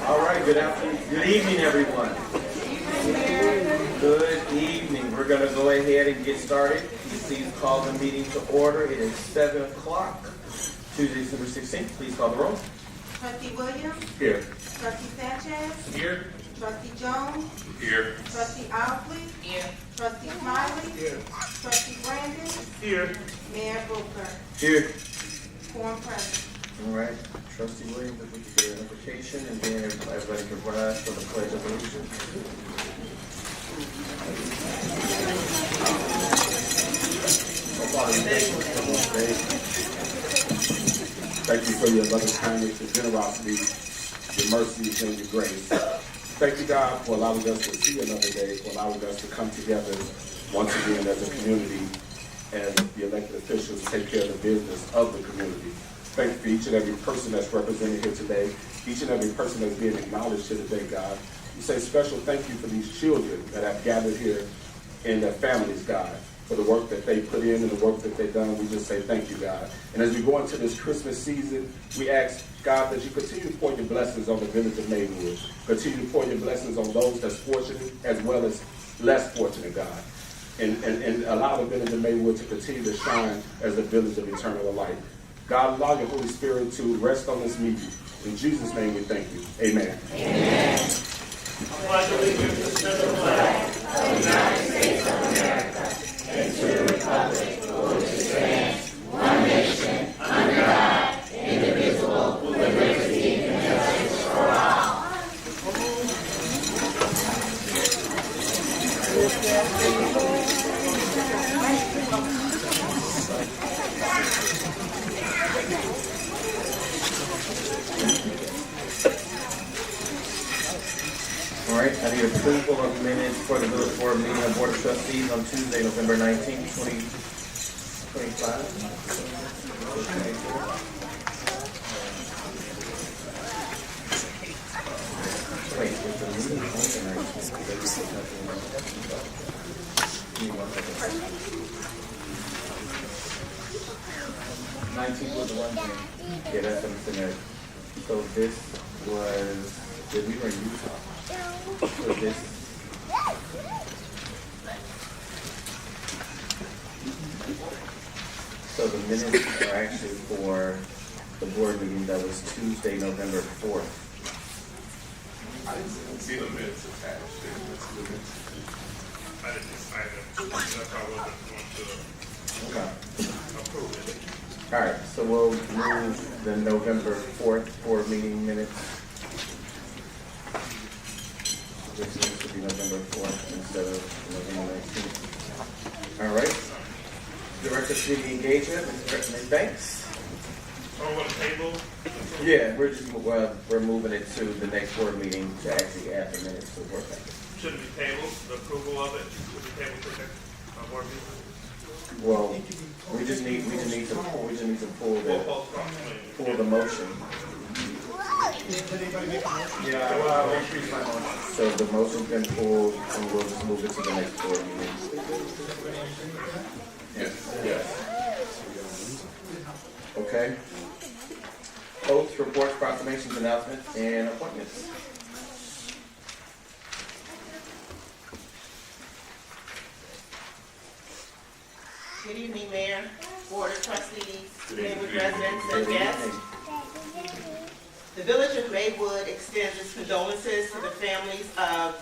All right, good evening, everyone. Good evening. We're going to go ahead and get started. Please call the meeting to order. It is 7 o'clock, Tuesday, December 16th. Please call the roll. Trustee Williams? Here. Trustee Sanchez? Here. Trustee Jones? Here. Trustee Owsley? Here. Trustee Smiley? Here. Trustee Brandon? Here. Mayor Booker? Here. Quorum present. All right. Trustee Williams, if we could get an invocation, and then everybody can rise for the pledge of allegiance. Thank you for your loving kindness, your generosity, your mercy, and your grace. Thank you, God, for allowing us to see another day, for allowing us to come together once again as a community, and the elected officials take care of the business of the community. Thank you for each and every person that's represented here today, each and every person that's being acknowledged here today, God. We say special thank you for these children that have gathered here and their families, God, for the work that they put in and the work that they've done. We just say thank you, God. And as we go into this Christmas season, we ask, God, that you continue to pour your blessings on the village of Maywood. Continue to pour your blessings on those that's fortunate as well as less fortunate, God. And allow the village of Maywood to continue to shine as a village of eternal light. God, allow your Holy Spirit to rest on this meeting. In Jesus' name we thank you. Amen. Amen. I pledge allegiance to the flag of the United States of America and to the republic for which it stands, one nation, under God, indivisible, with liberty and justice for all. All right, I need approval of minutes for the village board meeting of Board of Trustees on Tuesday, November 19th, 2025. Wait, is the meeting on the 19th was the one thing. Yeah, that's something there. So this was, we were in Utah. So this, so the minutes are actually for the board meeting that was Tuesday, November 4th. I didn't see the minutes attached. I didn't decide that. That's why I wasn't going to Okay. approve it. All right, so we'll move the November 4th board meeting minutes. Which needs to be November 4th instead of November 19th. All right. Director of Community Engagement, Ms. Banks. Oh, what, table? Yeah, we're moving it to the next board meeting to actually add the minutes to the board packet. Shouldn't be tabled, the approval of it should be tabled to the next board meeting. Well, we just need to pull the motion. Yeah, well, I'll increase my motion. So the motion's been pulled, and we'll just move it to the next board meeting. Yes. Okay. Oaths, reports, proclamations, announcements, and appointments. Good evening, Mayor, Board of Trustees, Maywood residents, and guests. The Village of Maywood extends its condolences to the families of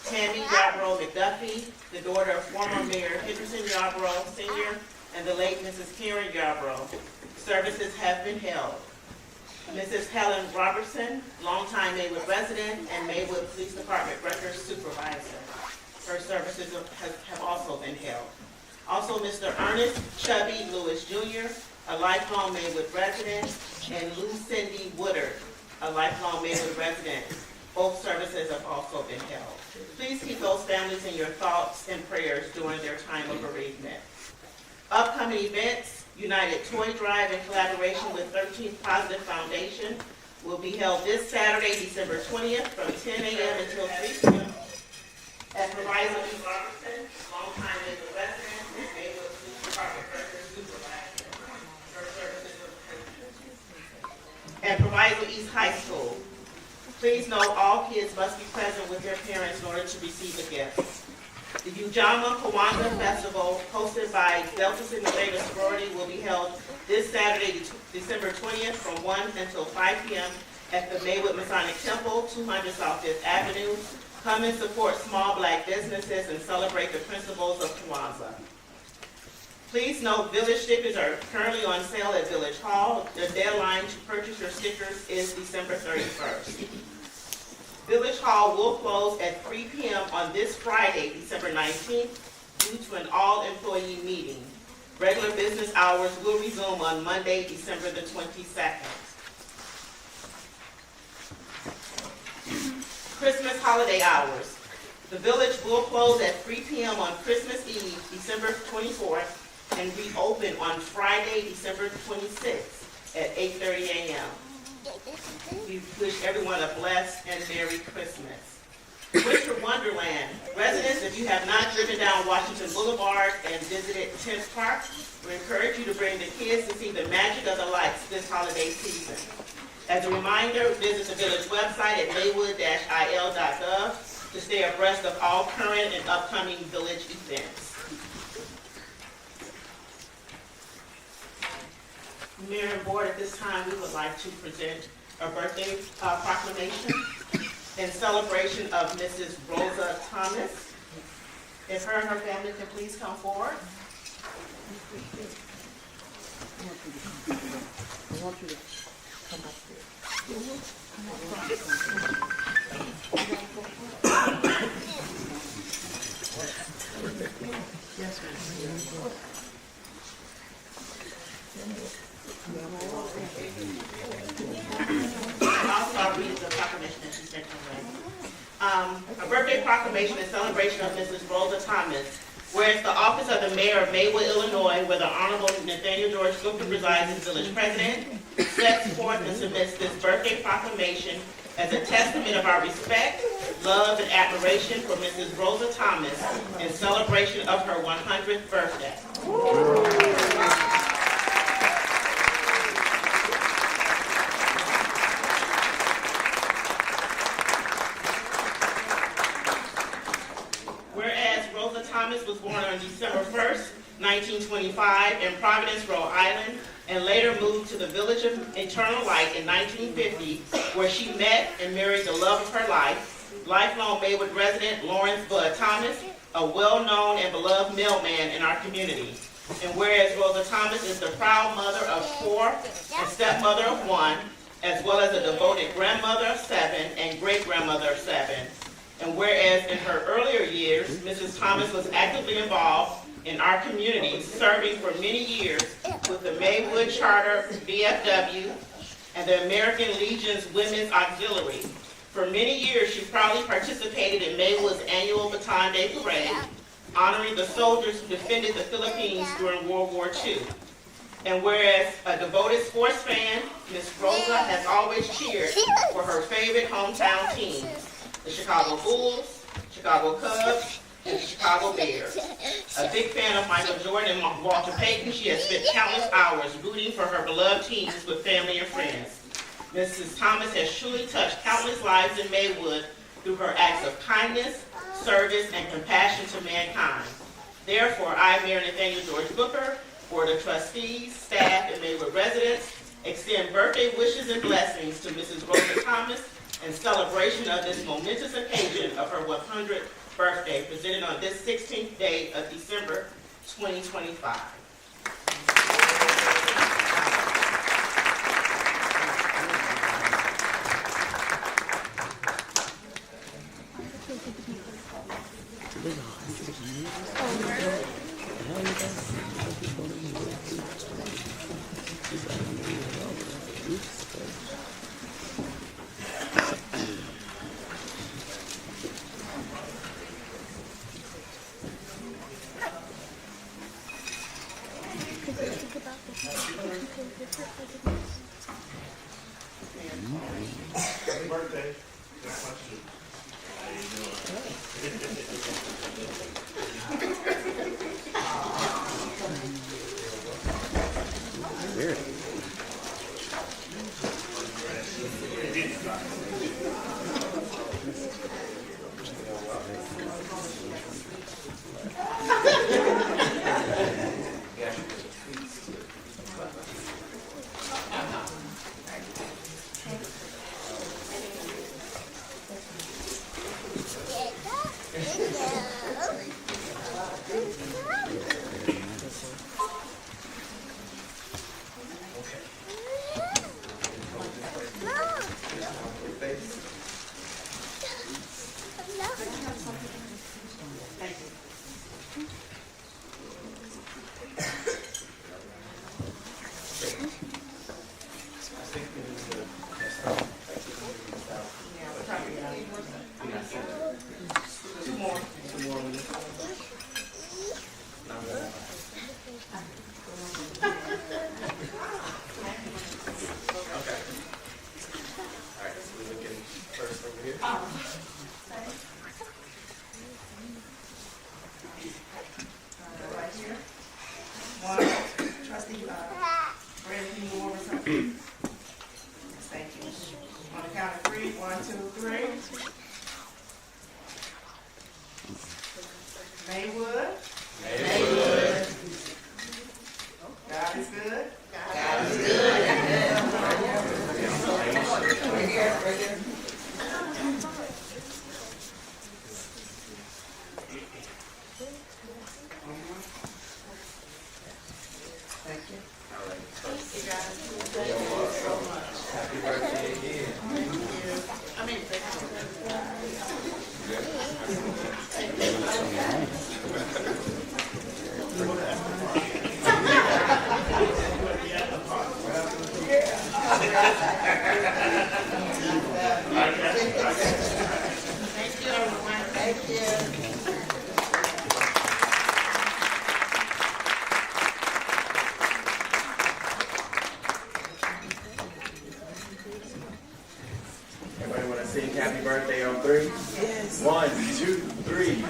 Tammy Yarbrough McDuffie, the daughter of former Mayor Henderson Yarbrough Sr. and the late Mrs. Karen Yarbrough. Services have been held. Mrs. Helen Robertson, longtime Maywood resident and Maywood Police Department Records Supervisor. Her services have also been held. Also, Mr. Ernest Chubby Lewis Jr., a lifelong Maywood resident, and Lou Cindy Woodard, a lifelong Maywood resident. Both services have also been held. Please keep those families in your thoughts and prayers during their time of bereavement. Upcoming events: United Toy Drive in collaboration with 13th Positive Foundation will be held this Saturday, December 20th from 10 a.m. until 3 p.m. at Horizon East Robertson, longtime Maywood resident, and Maywood Police Department Director Supervisor. Her services at Proviso East High School. Please note all kids must be present with their parents in order to receive a gift. The Ujamaa Kwanzaa Festival, hosted by Delta Sigma Theta Sorority, will be held this Saturday, December 20th from 1 until 5 p.m. at the Maywood Masonic Temple, 200 South 5th Avenue. Come and support small black businesses and celebrate the principles of Kwanzaa. Please note village stickers are currently on sale at Village Hall. The deadline to purchase your stickers is December 31st. Village Hall will close at 3 p.m. on this Friday, December 19th, due to an all-employee meeting. Regular business hours will resume on Monday, December the 22nd. Christmas holiday hours. The village will close at 3 p.m. on Christmas Eve, December 24th, and reopen on Friday, December 26th at 8:30 a.m. We wish everyone a blessed and Merry Christmas. Winter Wonderland. Residents, if you have not driven down Washington Boulevard and visited 10th Park, we encourage you to bring the kids to see the magic of the lights this holiday season. As a reminder, visit the village website at maywood-il.gov to stay abreast of all current and upcoming village events. Mayor and Board, at this time, we would like to present a birthday proclamation in celebration of Mrs. Rosa Thomas. If her and her family can please come forward. I want you to come up here. Yes, ma'am. I'll read the proclamation that she sent away. A birthday proclamation in celebration of Mrs. Rosa Thomas. Whereas the office of the mayor of Maywood, Illinois, where the Honorable Nathaniel George Gupta presides as village president, sets forth and submits this birthday proclamation as a testament of our respect, love, and admiration for Mrs. Rosa Thomas in celebration of her 100th birthday. Thomas was born on December 1st, 1925 in Providence, Rhode Island, and later moved to the village of Eternal Light in 1950, where she met and married the love of her life, lifelong Maywood resident Lawrence Bud Thomas, a well-known and beloved mailman in our community. And whereas Rosa Thomas is the proud mother of 4 and stepmother of 1, as well as a devoted grandmother of 7 and great-grandmother of 7. And whereas in her earlier years, Mrs. Thomas was actively involved in our community, serving for many years with the Maywood Charter VFW and the American Legion's Women's Auxiliary. For many years, she proudly participated in Maywood's annual Baton Day Parade, honoring the soldiers who defended the Philippines during World War II. And whereas a devoted sports fan, Ms. Rosa has always cheered for her favorite hometown teams, the Chicago Bulls, Chicago Cubs, and the Chicago Bears. A big fan of Michael Jordan and Walter Payton, she has spent countless hours rooting for her beloved teams with family and friends. Mrs. Thomas has truly touched countless lives in Maywood through her acts of kindness, service, and compassion to mankind. Therefore, I, Mayor Nathaniel George Booker, Board of Trustees, staff, and Maywood residents, extend birthday wishes and blessings to Mrs. Rosa Thomas in celebration of this momentous occasion of her 100th birthday, presented on this 16th day of December 2025. Happy birthday. That's my shoe. How you doing? Right here. One, trustee, Brandon, can you move over something? Thank you. On the count of three, 1, 2, 3. Maywood. Maywood. God is good. God is good. Thank you. You guys. Thank you so much. Happy birthday again. I mean, thank you. Thank you, everyone. Thank you. Everybody want to sing happy birthday on three? Yes. 1, 2, 3.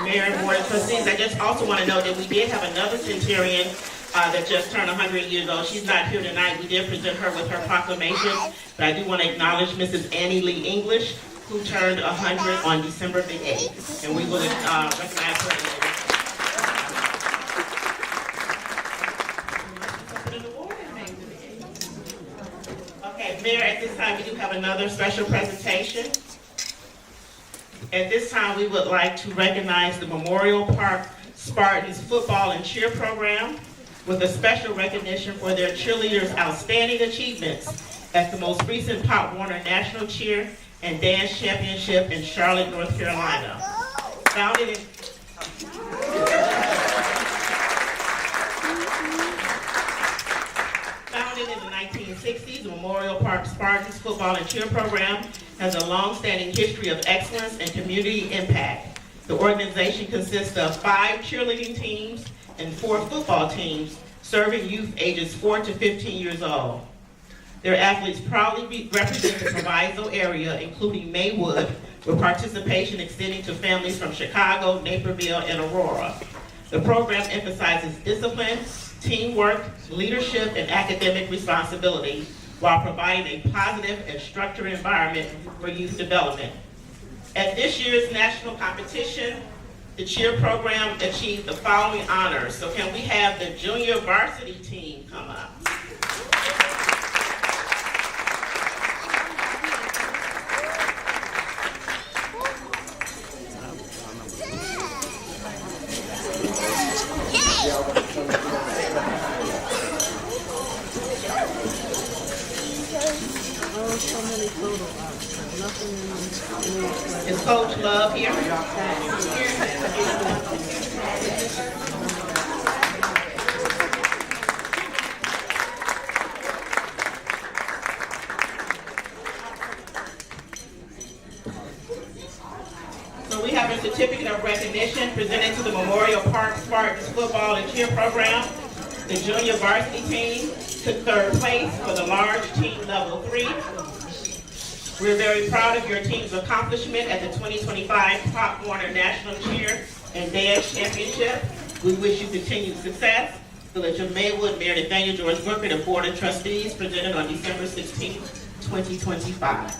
Mayor and Board of Trustees, I just also want to note that we did have another centurion that just turned 100 years old. She's not here tonight. We did present her with her proclamation, but I do want to acknowledge Mrs. Annie Lee English, who turned 100 on December the 8th, and we will recognize her. Okay, Mayor, at this time, we do have another special presentation. At this time, we would like to recognize the Memorial Park Spartans football and cheer program with a special recognition for their cheerleaders' outstanding achievements at the most recent Pop Warner National Cheer and Dance Championship in Charlotte, North Carolina. Founded in the 1960s, the Memorial Park Spartans football and cheer program has a long-standing history of excellence and community impact. The organization consists of 5 cheerleading teams and 4 football teams serving youth ages 4 to 15 years old. Their athletes proudly represent the Proviso area, including Maywood, with participation extending to families from Chicago, Naperville, and Aurora. The program emphasizes discipline, teamwork, leadership, and academic responsibility while providing a positive and structured environment for youth development. At this year's national competition, The cheer program achieved the following honors. So can we have the junior varsity team come up? Oh, so many photo ops. Nothing in Is Coach Love here? So we have a certificate of recognition presented to the Memorial Park Spartans football and cheer program. The junior varsity team took third place for the large team level 3. We're very proud of your team's accomplishment at the 2025 Pop Warner National Cheer and Dance Championship. We wish you continued success. Village of Maywood, Mayor Nathaniel George Booker, and Board of Trustees, presented on December 16, 2025.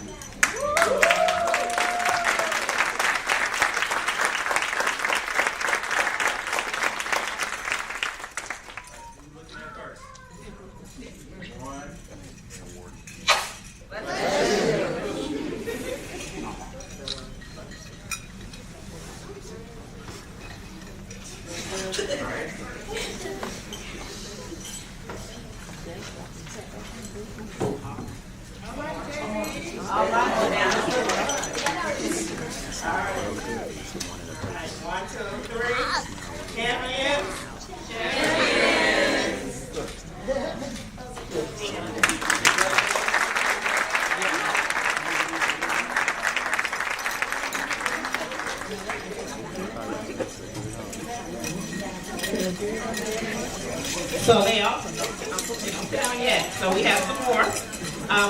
One, two, three. Champions. So they also don't down yet. So we have some more.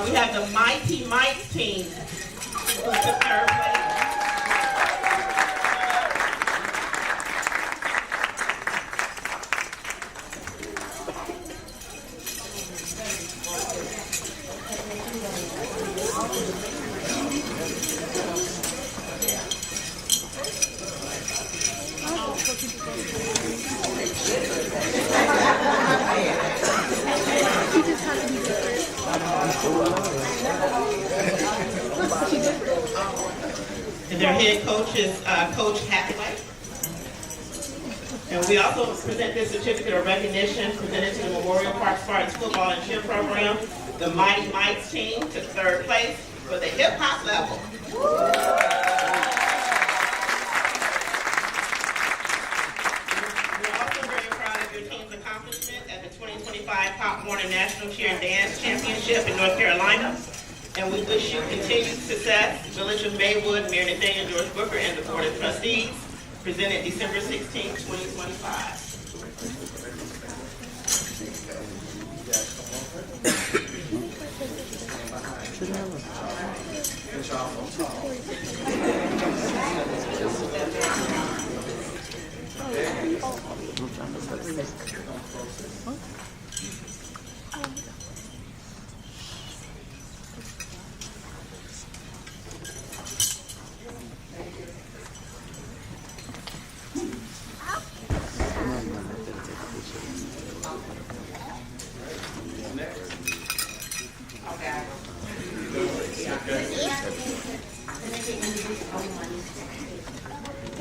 We have the Mighty Mites team, who took third place. And their head coach is Coach Hathaway. And we also present this certificate of recognition presented to the Memorial Park Spartans football and cheer program. The Mighty Mites team took third place for the hip hop level. We're also very proud of your team's accomplishment at the 2025 Pop Warner National Cheer and Dance Championship in North Carolina. And we wish you continued success. Village of Maywood, Mayor Nathaniel George Booker, and the Board of Trustees, presented December 16, 2025.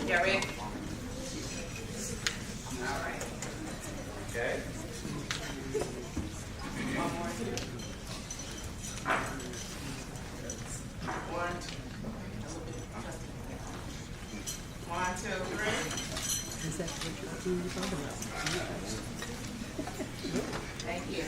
Y'all ready? All right. Okay. One more. One, two, three. Is that what you're talking about? Thank you.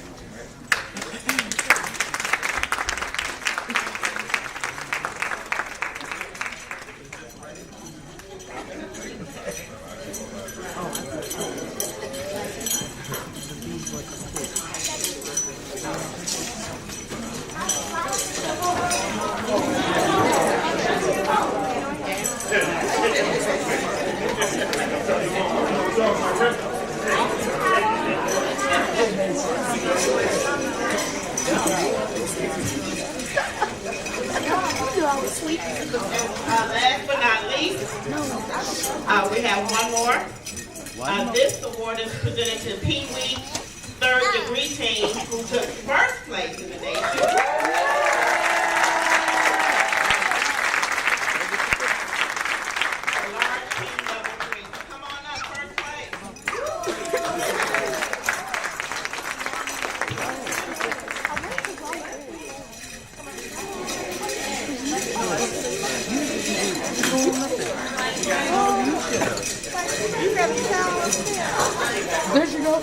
have one more. This award is presented to Pee Wee third degree team who took first place in the nation. A large team level 3. Come on up, first place. There you go.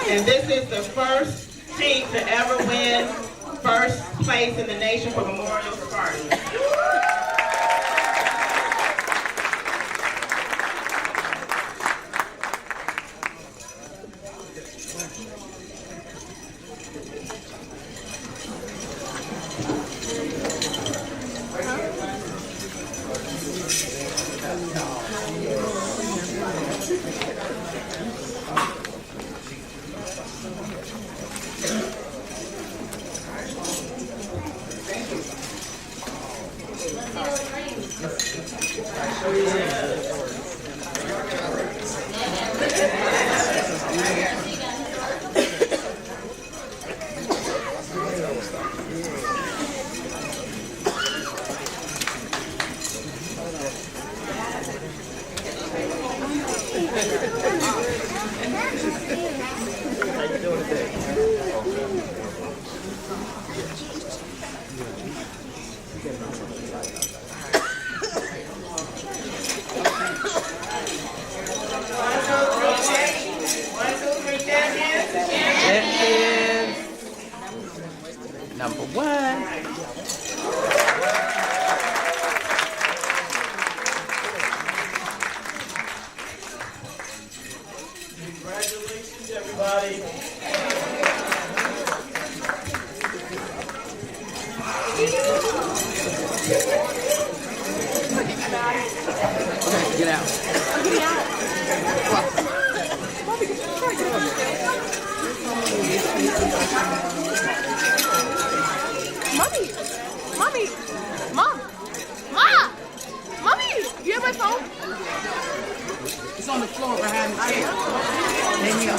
And this is the first team to ever win first place in the nation for Memorial Spartan. Number one. Congratulations, everybody. Get out. Mommy! Mommy! Mom! Mommy! You have my phone? It's on the floor behind the chair. There you go.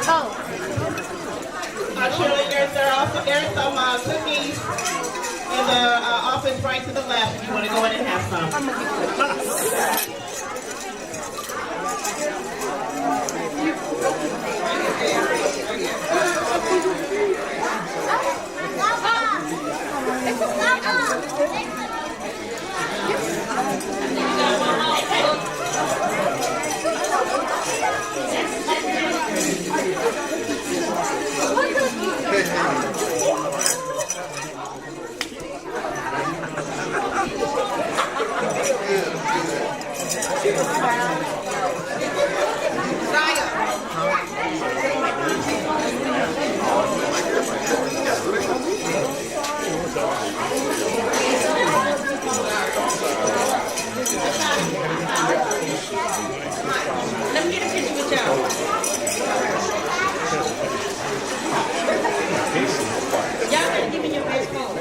Oh. Cheerleaders, there's some cookies in the office right to the left if you want to go in and have some. Let me get a picture with y'all. Y'all gotta give me your best phone.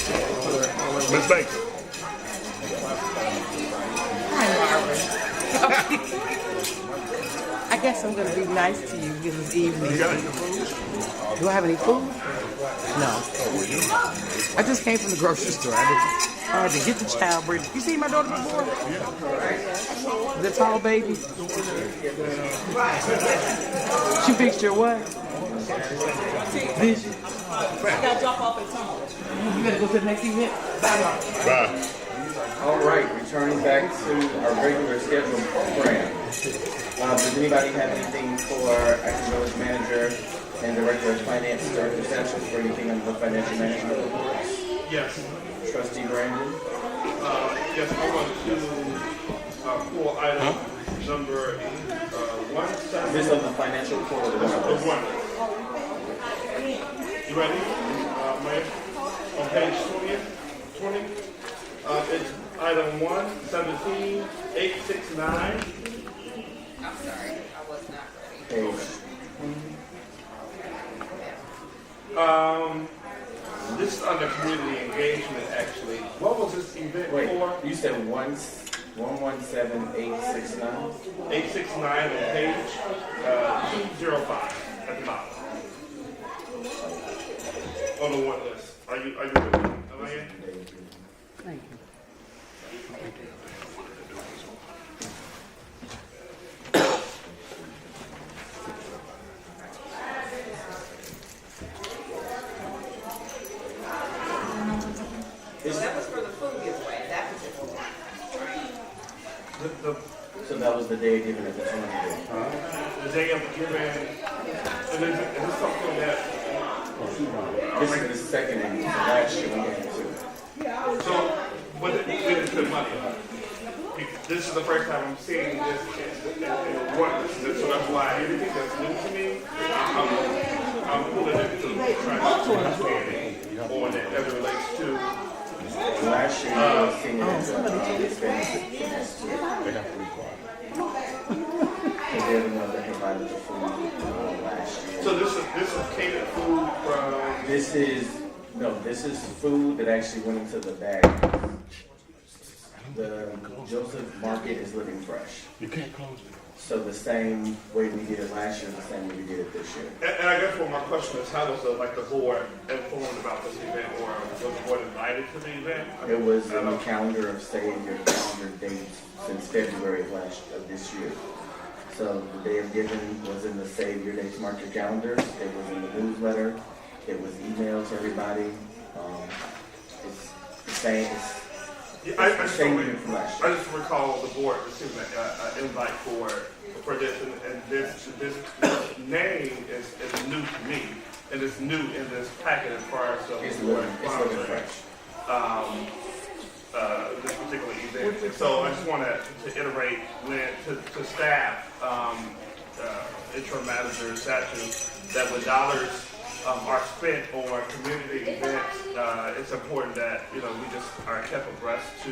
Ms. Baker. I guess I'm gonna be nice to you this evening. You got any food? Do I have any food? No. I just came from the grocery store. I had to get the child bread. You see my daughter before? Yeah. The tall baby. She fixed your what? Vision. I gotta drop off at home. You gotta go to the next event. Bye. All right, returning back to our regular scheduled program. Does anybody have anything for acting village manager and director of finance director session for anything under the financial management reports? Yes. Trustee Brandon? Yes, I want to pull item number 17. This is on the financial report. One. You ready? Mayor? On page 20? It's item 17, 869. I'm sorry, I was not ready. Page. This is under community engagement, actually. What was this event Wait, for? you said 117869? 869 on page 205 at the bottom. On the one list. Are you ready? Am I in? Thank you. That was for the food giveaway, that particular one. So that was the day given at the 20th. The day of the giving, and is this something that, This is the second and last year we gave it to. so, but we didn't put money on it. This is the first time I'm seeing this in one, so that's why anything that's new to me, I'm pulling it to try to understand it on it as it relates to. Last year, you were seeing it as a expense. Because they're the ones that provided the food last year. So this is catered food from, This is food that actually went into the bag. The Joseph Market is living fresh. You can't close it. So the same way we did it last year, the same way we did it this year. and I guess what my question is, how was the board informed about this event, or was the board invited to the event? It was in the calendar of saving your calendar dates since February of this year. So the day of giving was in the Save Your Dates Mark Your Calendars. It was in the newsletter. It was emailed to everybody. It's the same. Yeah, I just recall the board receiving an invite for this, and this name is new to me, and it's new in this packet as far as the It's board living fresh. this particular event. And so I just want to iterate to staff, interim manager, statute, that when dollars are spent on community events, it's important that we just are kept abreast to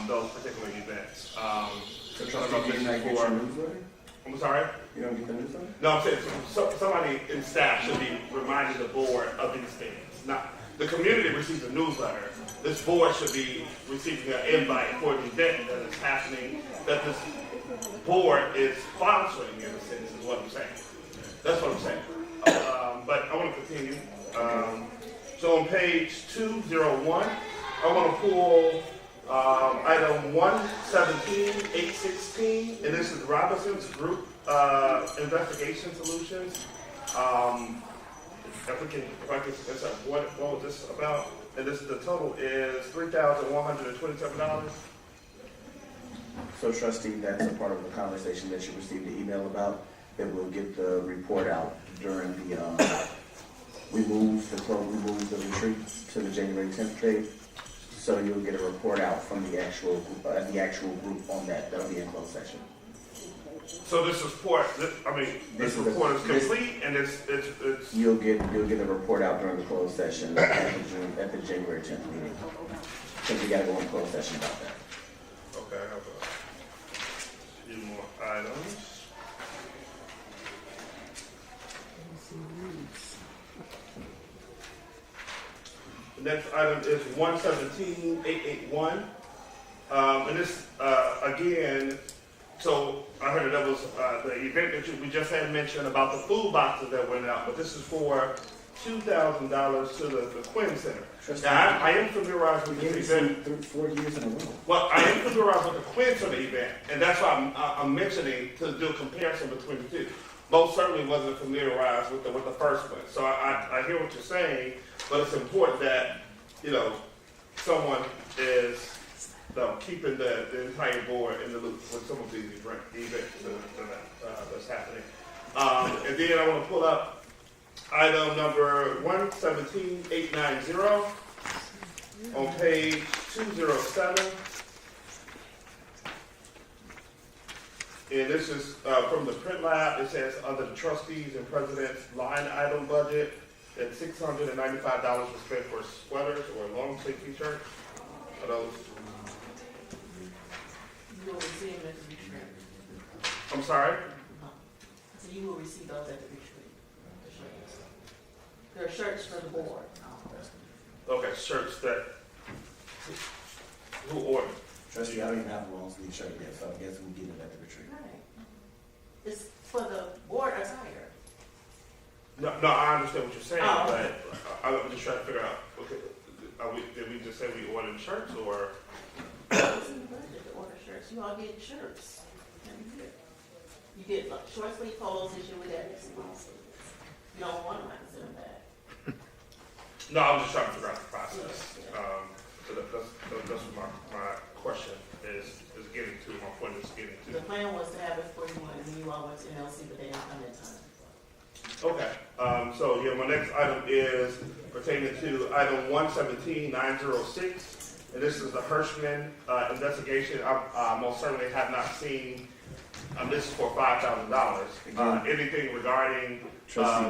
those particular events. So trustee, did you not get your newsletter? I'm sorry? You don't get the newsletter? No, I'm saying somebody in staff should be reminding the board of these things. Not the community receives a newsletter. This board should be receiving an invite for an event that is happening, that this board is sponsoring in a sense, is what I'm saying. That's what I'm saying. But I want to continue. So on page 201, I want to pull item 117-816, and this is Robinson's Group Investigation Solutions. If I can say what was this about? And the total is $3,127. So trustee, that's a part of the conversation that you received the email about, that we'll get the report out during the, we moved the retreat to the January 10th date. So you'll get a report out from the actual group on that. That'll be in closed session. So this report, this report is complete, and it's. You'll get a report out during the closed session at the January 10th meeting. Because we gotta go in closed session about that. Okay, I have a few more items. next item is 117-881. And this, again, so I heard that was the event that we just had mentioned about the food boxes that went out, but this is for $2,000 to the Quinn Center. Now, I am familiarized with this event. 4 years in a row. Well, I am familiarized with the Quinn Center event, and that's why I'm mentioning to do a comparison between the two. Most certainly wasn't familiarized with the first one. So I hear what you're saying, but it's important that, someone is keeping the entire board in the loop with some of these events that's happening. And then I want to pull up item number 117-890 on page 207. And this is from the print lab. It says under the trustees and president's line item budget that $695 was spent for sweaters or long sleeve t-shirts. Are those? You will receive them at the retreat. I'm sorry? So you will receive those at the retreat. They're shirts for the board. Okay, shirts that, who ordered? Trustee, I don't even have a long sleeve shirt yet, so I guess we can get it at the retreat. Right. It's for the board attire. No, I understand what you're saying, Oh. but I'm just trying to figure out, okay, did we just say we ordered shirts or? It's in the budget to order shirts. You all get shirts. You get short sleeve polos this year with that long sleeves. You don't want them, I can send them back. No, I'm just trying to figure out the process. So that's what my question is getting to, my point is getting The to. plan was to have it for you, and then you all went to NLC, but they didn't come in time. Okay, so yeah, my next item is pertaining to item 117-906. And this is the Hirschman investigation. I most certainly have not seen, this is for $5,000. Anything regarding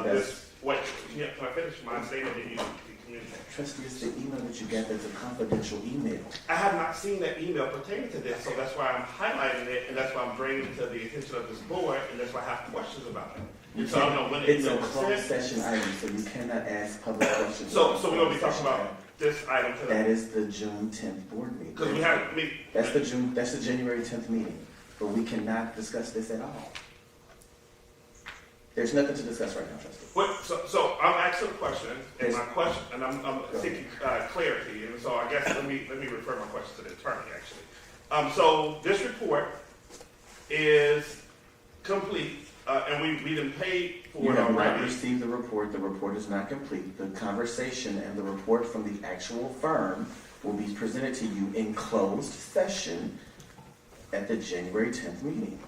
this, wait, can I finish my statement that you communicated? Trustee, it's the email that you got that's a confidential email. I have not seen that email pertaining to this, so that's why I'm highlighting it, and that's why I'm bringing it to the attention of this board, and that's why I have questions about it. So I don't know when the It's a email was closed sent. session item, so you cannot ask public questions. So we're gonna be talking about this item That today. is the June 10th board meeting. Because we have, That's the January 10th meeting, but we cannot discuss this at all. There's nothing to discuss right now, trustee. so I'm asking a question, and my question, and I'm seeking clarity, and so I guess let me refer my question to the attorney, actually. So this report is complete, and we done paid for You it have not already. received the report is not complete. The conversation and the report from the actual firm will be presented to you in closed session at the January 10th meeting.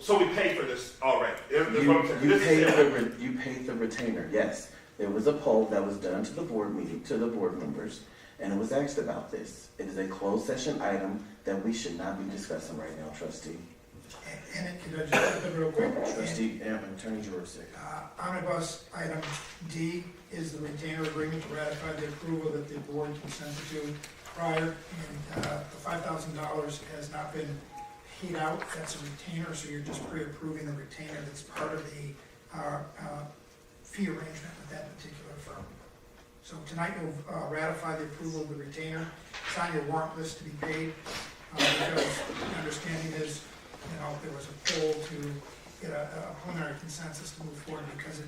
So we paid for this already. That's what I'm saying. You This is- paid the retainer, yes. There was a poll that was done to the board meeting, to the board members, and it was asked about this. It is a closed session item that we should not be discussing right now, trustee. And it could just happen real quick. Trustee, Attorney George said. Omnibus item D is the retainer agreement to ratify the approval that the board consented to prior. And the $5,000 has not been paid out. That's a retainer, so you're just pre-approving the retainer that's part of the fee arrangement with that particular firm. So tonight you'll ratify the approval of the retainer. It's on your warrant list to be paid because the understanding is, there was a poll to get a preliminary consensus to move forward because it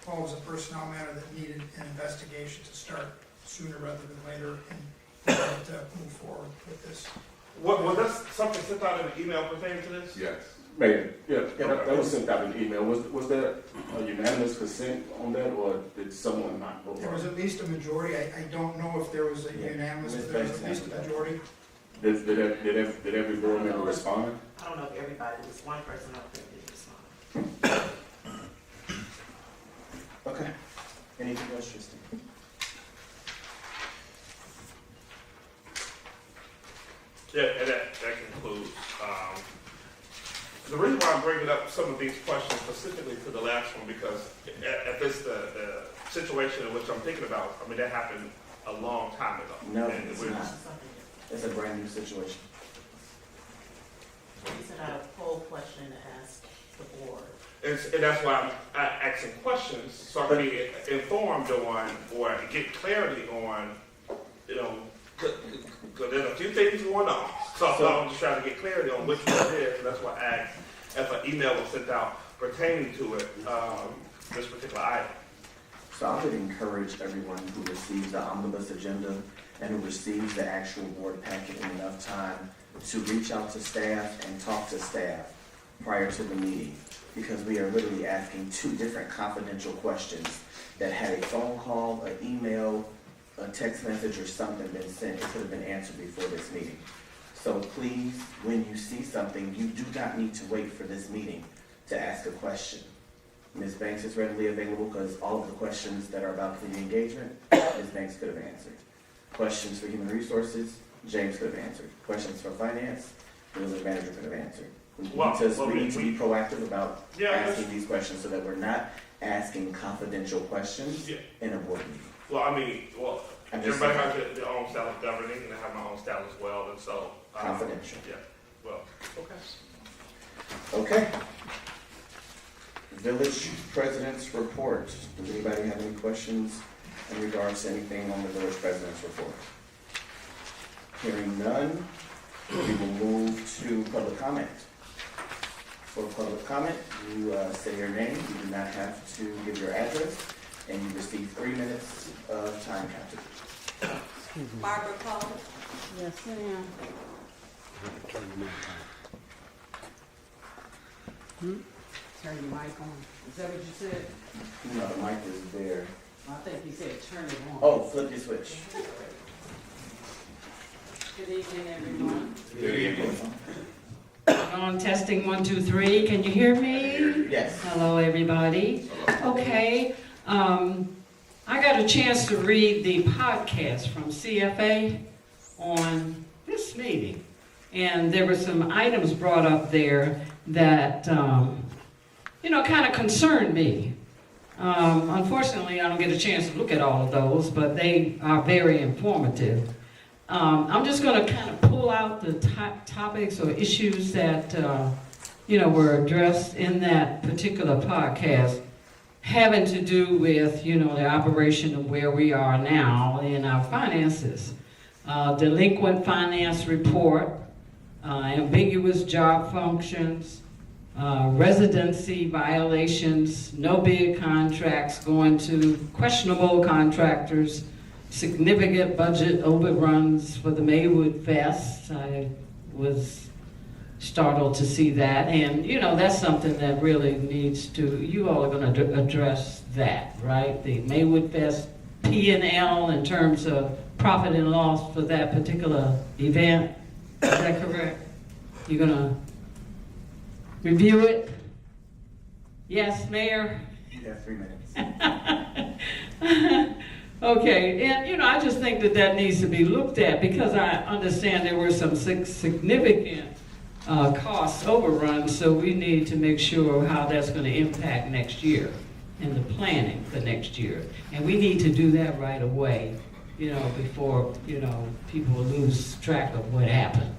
involves a personnel matter that needed an investigation to start sooner rather than later and to move forward with this. Was that something sent out in an email pertaining to this? Yes. Mayor, that was sent out in email. Was there a unanimous consent on that, or did someone not vote? There was at least a majority. I don't know if there was a unanimous, but there was at least a majority. Did every board member respond? I don't know if everybody, was one person up there did respond. Okay. Anything else, trustee? Yeah, and that concludes. The reason why I'm bringing up some of these questions specifically to the last one, because at this, the situation in which I'm thinking about, that happened a long time ago. No, And it's we're- not. It's a brand new situation. We sent out a poll question to ask the board. And that's why I'm asking questions, so I can be informed on, or get clarity on, because there's a few things going on. So I'm just trying to get clarity on which one it is, and that's why I asked if an email was sent out pertaining to it, this particular item. So I would encourage everyone who receives the omnibus agenda and who receives the actual board packet in enough time to reach out to staff and talk to staff prior to the meeting, because we are literally asking two different confidential questions that had a phone call, an email, a text message, or something been sent, it could have been answered before this meeting. So please, when you see something, you do not need to wait for this meeting to ask a question. Ms. Banks is readily available because all of the questions that are about community engagement, Ms. Banks could have answered. Questions for human resources, James could have answered. Questions for finance, the village manager could have answered. We need to be proactive about asking these questions so that we're not asking confidential questions in a board meeting. Well, everybody has their own style of governing, and I have my own style as well, and so. Confidential. Yeah, well, okay. Okay. Village President's Report. Does anybody have any questions in regards to anything on the Village President's Report? Hearing none, we will move to public comment. For public comment, you say your name, you do not have to give your address, and you receive 3 minutes of time counted. Barbara Cole. Yes, ma'am. Turn your mic on. Is that what you said? No, the mic is there. I think you said turn it on. Oh, flip your switch. Good evening, everyone. Good evening. On testing 1, 2, 3. Can you hear me? Yes. Hello, everybody. Okay. I got a chance to read the podcast from CFA on this meeting, and there were some items brought up there that kind of concerned me. Unfortunately, I don't get a chance to look at all of those, but they are very informative. I'm just going to kind of pull out the topics or issues that, were addressed in that particular podcast, having to do with, the operation of where we are now in our finances. Delinquent finance report, ambiguous job functions, residency violations, no bid contracts going to questionable contractors, significant budget overruns for the Maywood Fest. I was startled to see that, and that's something that really needs to, you all are going to address that, right? The Maywood Fest P&L in terms of profit and loss for that particular event, is that correct? You're going to review it? Yes, Mayor? You have 3 minutes. Okay, and I just think that needs to be looked at, because I understand there were some significant cost overruns, so we need to make sure how that's going to impact next year and the planning for next year. And we need to do that right away, before, people lose track of what happened,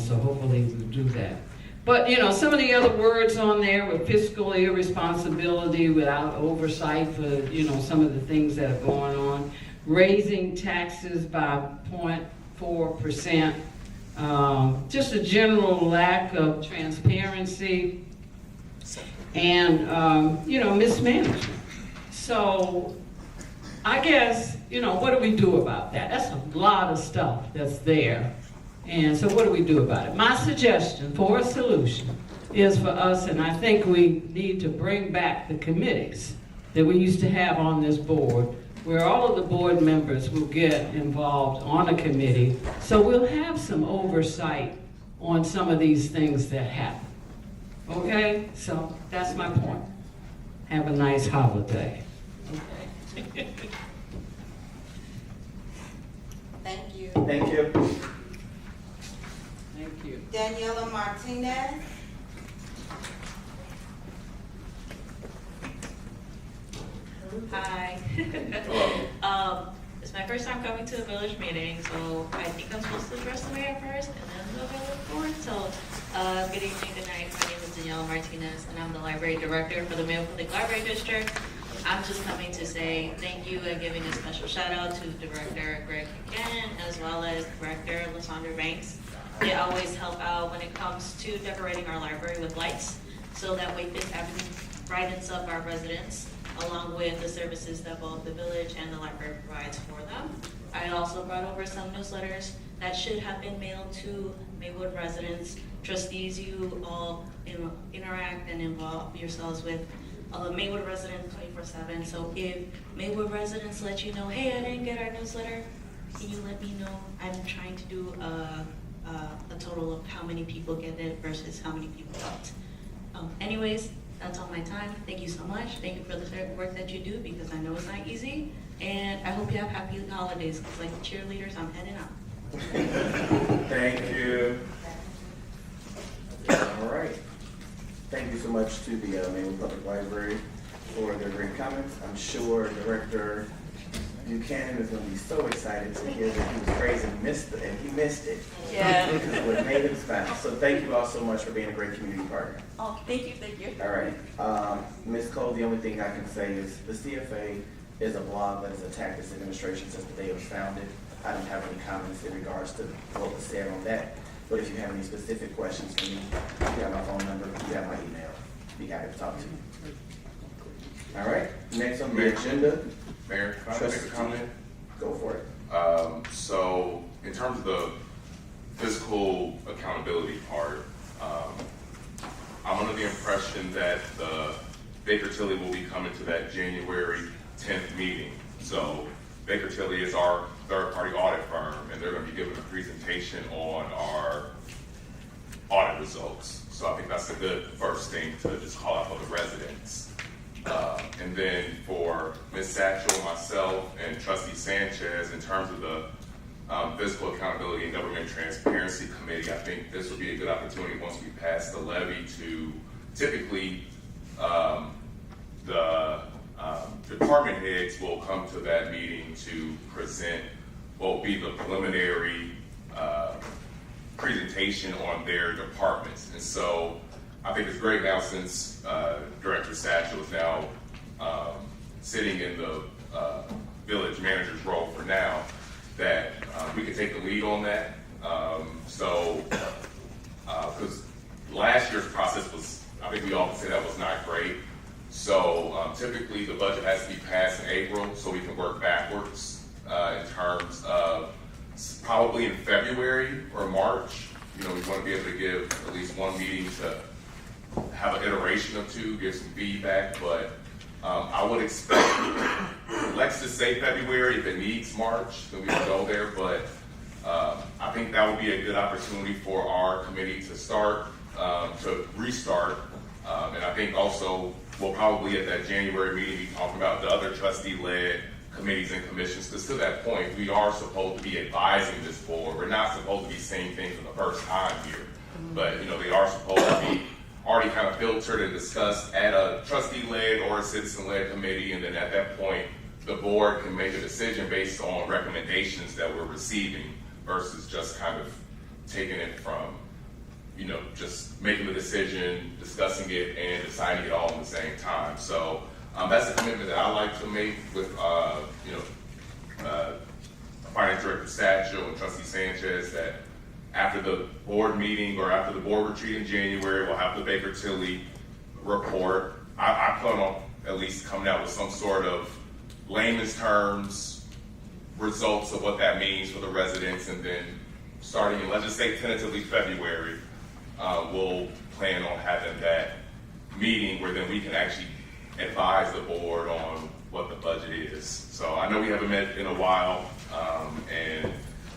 so hopefully we'll do that. But, some of the other words on there were fiscal irresponsibility without oversight for, some of the things that are going on. Raising taxes by 0.4%. Just a general lack of transparency and, mismanagement. So I guess, what do we do about that? That's a lot of stuff that's there. And so what do we do about it? My suggestion for a solution is for us, and I think we need to bring back the committees that we used to have on this board, where all of the board members will get involved on a committee, so we'll have some oversight on some of these things that happen. Okay? So that's my point. Have a nice holiday. Okay. Thank you. Thank you. Thank you. Daniela Martinez. Hi. Hello. It's my first time coming to a village meeting, so I think I'm supposed to address the mayor first and then the village board. So, good evening, good night. My name is Daniela Martinez, and I'm the library director for the Maywood Public Library District. I'm just coming to say thank you and giving a special shout out to Director Greg Buchanan as well as Director Lysandra Banks. They always help out when it comes to decorating our library with lights, so that way Fifth Avenue brightens up our residents, along with the services that both the village and the library provides for them. I also brought over some newsletters that should have been mailed to Maywood residents. Trustees, you all interact and involve yourselves with Maywood residents 24/7. So if Maywood residents let you know, hey, I didn't get our newsletter, can you let me know? I'm trying to do a total of how many people get it versus how many people don't. Anyways, that's all my time. Thank you so much. Thank you for the work that you do, because I know it's not easy. And I hope you have happy holidays, because like the cheerleaders, I'm heading out. Thank you. All right. Thank you so much to the Maywood Public Library for their great comments. I'm sure Director Buchanan is going to be so excited to hear that he was praised and he missed it. Yeah. Because it would have made him smile. So thank you all so much for being a great community partner. Oh, thank you, thank you. All right. Ms. Cole, the only thing I can say is the CFA is a blog that has attacked this administration since the day it was founded. I don't have any comments in regards to what was said on that. But if you have any specific questions for me, you have my phone number, you have my email. Be happy to talk to you. All right. Next on the agenda. Mayor, can I make a comment? Go for it. So in terms of the physical accountability part, I'm under the impression that the Baker Tilly will be coming to that January 10th meeting. So Baker Tilly is our third-party audit firm, and they're going to be giving a presentation on our audit results. So I think that's a good first thing to just call out for the residents. And then for Ms. Satchel, myself, and Trustee Sanchez, in terms of the Fiscal Accountability and Government Transparency Committee, I think this would be a good opportunity once we pass the levy to typically the department heads will come to that meeting to present what will be the preliminary presentation on their departments. And so I think it's great now, since Director Satchel is now sitting in the village manager's role for now, that we can take the lead on that. Because last year's process was, I think we all can say that was not great. So typically the budget has to be passed in April, so we can work backwards in terms of probably in February or March. You know, we want to be able to give at least one meeting to have an iteration of two, give some feedback, but I would expect, let's just say February. If it needs March, then we can go there, but I think that would be a good opportunity for our committee to start, to restart, and I think also we'll probably at that January meeting be talking about the other trustee-led committees and commissions, because to that point, we are supposed to be advising this board. We're not supposed to be saying things for the first time here, but you know, they are supposed to be already kind of filtered and discussed at a trustee-led or a citizen-led committee, and then at that point, the board can make a decision based on recommendations that we're receiving versus just kind of taking it from, you know, just making the decision, discussing it, and deciding it all at the same time. So that's a commitment that I like to make with, Finance Director Satchel and Trustee Sanchez, that after the board meeting or after the board retreat in January, we'll have the Baker Tilly report. I plan on at least coming out with some sort of layman's terms, results of what that means for the residents, and then starting in, let's just say tentatively February, we'll plan on having that meeting where then we can actually advise the board on what the budget is. So I know we haven't met in a while, and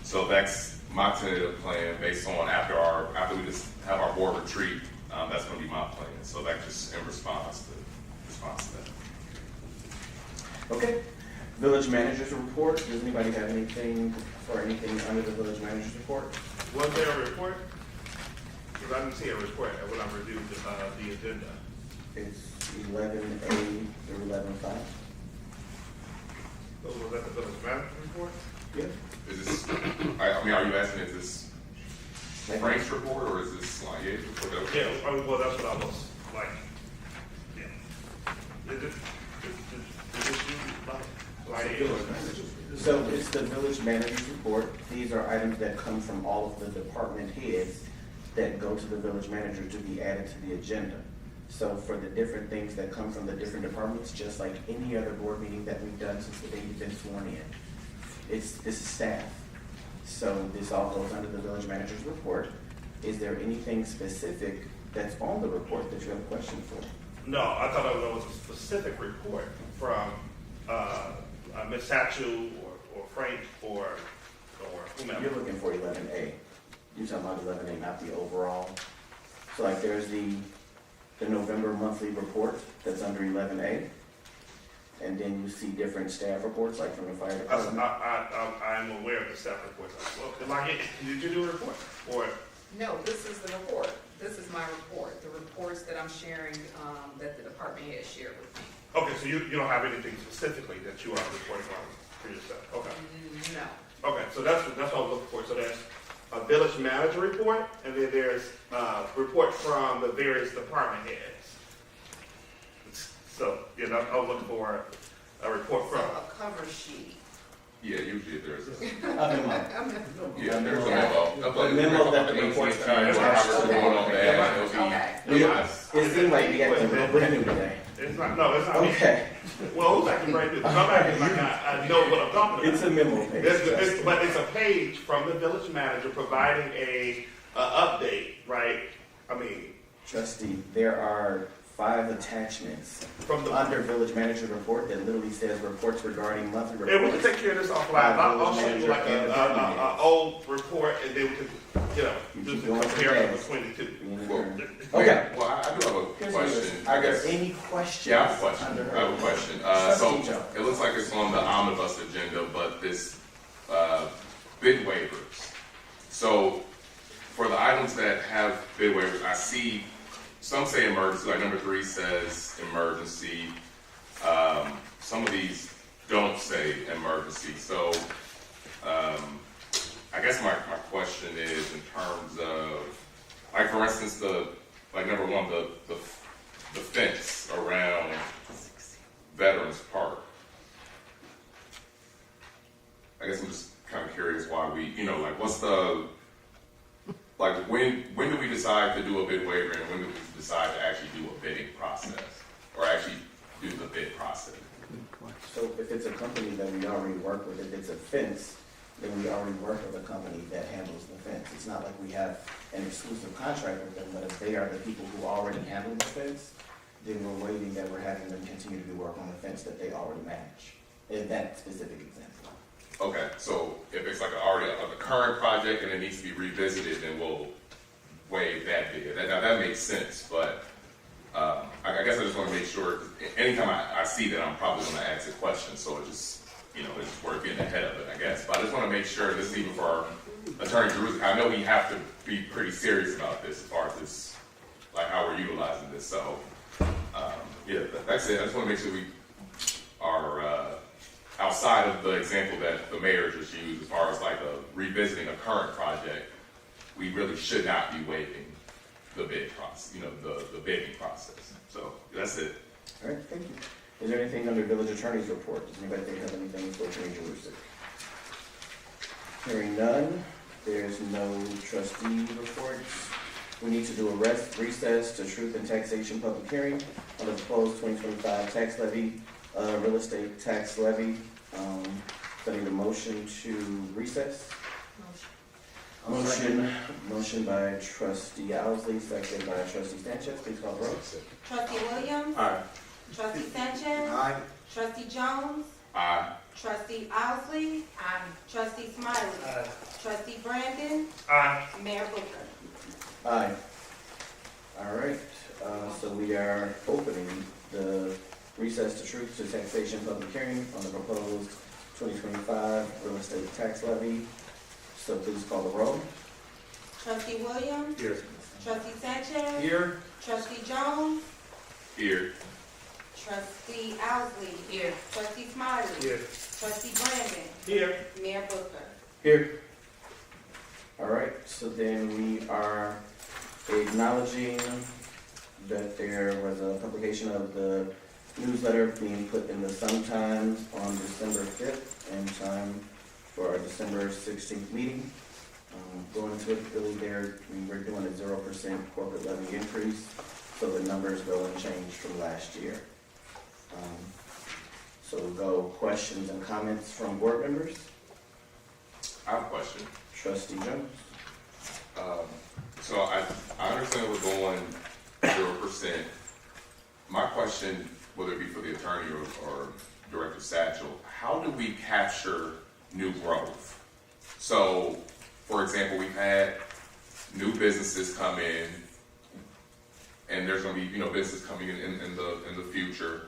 so that's my tentative plan based on after we just have our board retreat. That's going to be my plan. So that just in response to that. Okay. Village Manager's Report. Does anybody have anything under the Village Manager's Report? Was there a report? Because I didn't see a report when I reviewed the agenda. It's 11A through 11.5. Was that the village manager report? Yeah. Is this, I mean, are you asking, is this Frank's report or is this Lanier's report? Yeah, I mean, well, that's what I was like, yeah. Is this you, like, So it's the village manager's report. These are items that come from all of the department heads that go to the village manager to be added to the agenda. So for the different things that come from the different departments, just like any other board meeting that we've done since the day you've been sworn in, this is staff. So this all goes under the village manager's report. Is there anything specific that's on the report that you have a question for? No, I thought there was a specific report from Ms. Satchel or Frank or whomever. You're looking for 11A. You're talking about 11A, not the overall. So like there's the November monthly report that's under 11A. And then you see different staff reports, like from the fire department. I'm aware of the staff reports. Well, like, did you do a report? Or No, this is the report. This is my report, the reports that I'm sharing, that the department head shared with me. okay, so you don't have anything specifically that you are reporting on for yourself? Okay. No. Okay, so that's what I was looking for. So there's a village manager report, and then there's a report from the various department heads. So, you know, I was looking for a report So from. a cover sheet. Yeah, usually there's a, memo. yeah, there's a memo. A memo that the reports are attached to. Going on that, it'll be. Okay. It seemed like we got a little brand new today. It's not, no, it's not me. Okay. Well, who's acting right now? I'm acting like I know what I'm talking about. It's a memo page. But it's a page from the village manager providing a update, right? I mean, Trustee, there are 5 attachments from the. under village manager report that literally says reports regarding monthly And we can reports. take care of this offline. I'll show you like a old report, and then we can, you know, do some comparison between the two. Okay. Well, I do have a question. Are there any questions? Yeah, I have a question. under her? I have a question. Trustee So Joe. it looks like it's on the omnibus agenda, but this bid waivers. So for the items that have bid waivers, I see some say emergency, like number 3 says emergency. Some of these don't say emergency. So I guess my question is in terms of, like for instance, like number 1, the fence around Veterans Park. I guess I'm just kind of curious why we, you know, like what's the, like when do we decide to do a bid waiver and when do we decide to actually do a bidding process or actually do the bid process? So if it's a company that we already work with, if it's a fence, then we already work with a company that handles the fence. It's not like we have an exclusive contract with them, but if they are the people who already handle the fence, then we're waiting that we're having them continue to do work on the fence that they already manage, in that specific example. Okay, so if it's like already a current project and it needs to be revisited, then we'll waive that bid. That makes sense, but I guess I just want to make sure, anytime I see that, I'm probably going to ask a question, so it just, you know, it's worth getting ahead of it, I guess. But I just want to make sure, this is even for our Attorney Jerusalem, I know we have to be pretty serious about this as far as this, like how we're utilizing this, so, yeah, that's it. I just want to make sure we are, outside of the example that the mayor just used, as far as like revisiting a current project, we really should not be waiving the bid process, you know, the bidding process. So that's it. All right, thank you. Is there anything under village attorney's report? Does anybody think have anything for Attorney Jerusalem? Hearing none, there's no trustee reports. We need to do a recess to truth and taxation public hearing on the proposed 2025 tax levy, real estate tax levy. So I need a motion to recess. Motion by trustee Owsley, second by trustee Sanchez. Please call the roll. Trustee Williams. Aye. Trustee Sanchez. Aye. Trustee Jones. Aye. Trustee Owsley. Trustee Smiley. Trustee Brandon. Aye. Mayor Booker. Aye. All right, so we are opening the recess to truth to taxation public hearing on the proposed 2025 real estate tax levy. So please call the roll. Trustee Williams. Here. Trustee Sanchez. Here. Trustee Jones. Here. Trustee Owsley. Here. Trustee Smiley. Here. Trustee Brandon. Here. Mayor Booker. Here. All right, so then we are acknowledging that there was a publication of the newsletter being put in the Sun-Times on December 5th in time for our December 16th meeting. Going into it, really we're doing a 0% corporate levy increase, so the numbers go unchanged from last year. So we'll go questions and comments from board members. I have a question. Trustee Jones. So I understand we're going 0%. My question, whether it be for the attorney or Director Satchel, how do we capture new growth? So, for example, we've had new businesses come in, and there's going to be businesses coming in the future.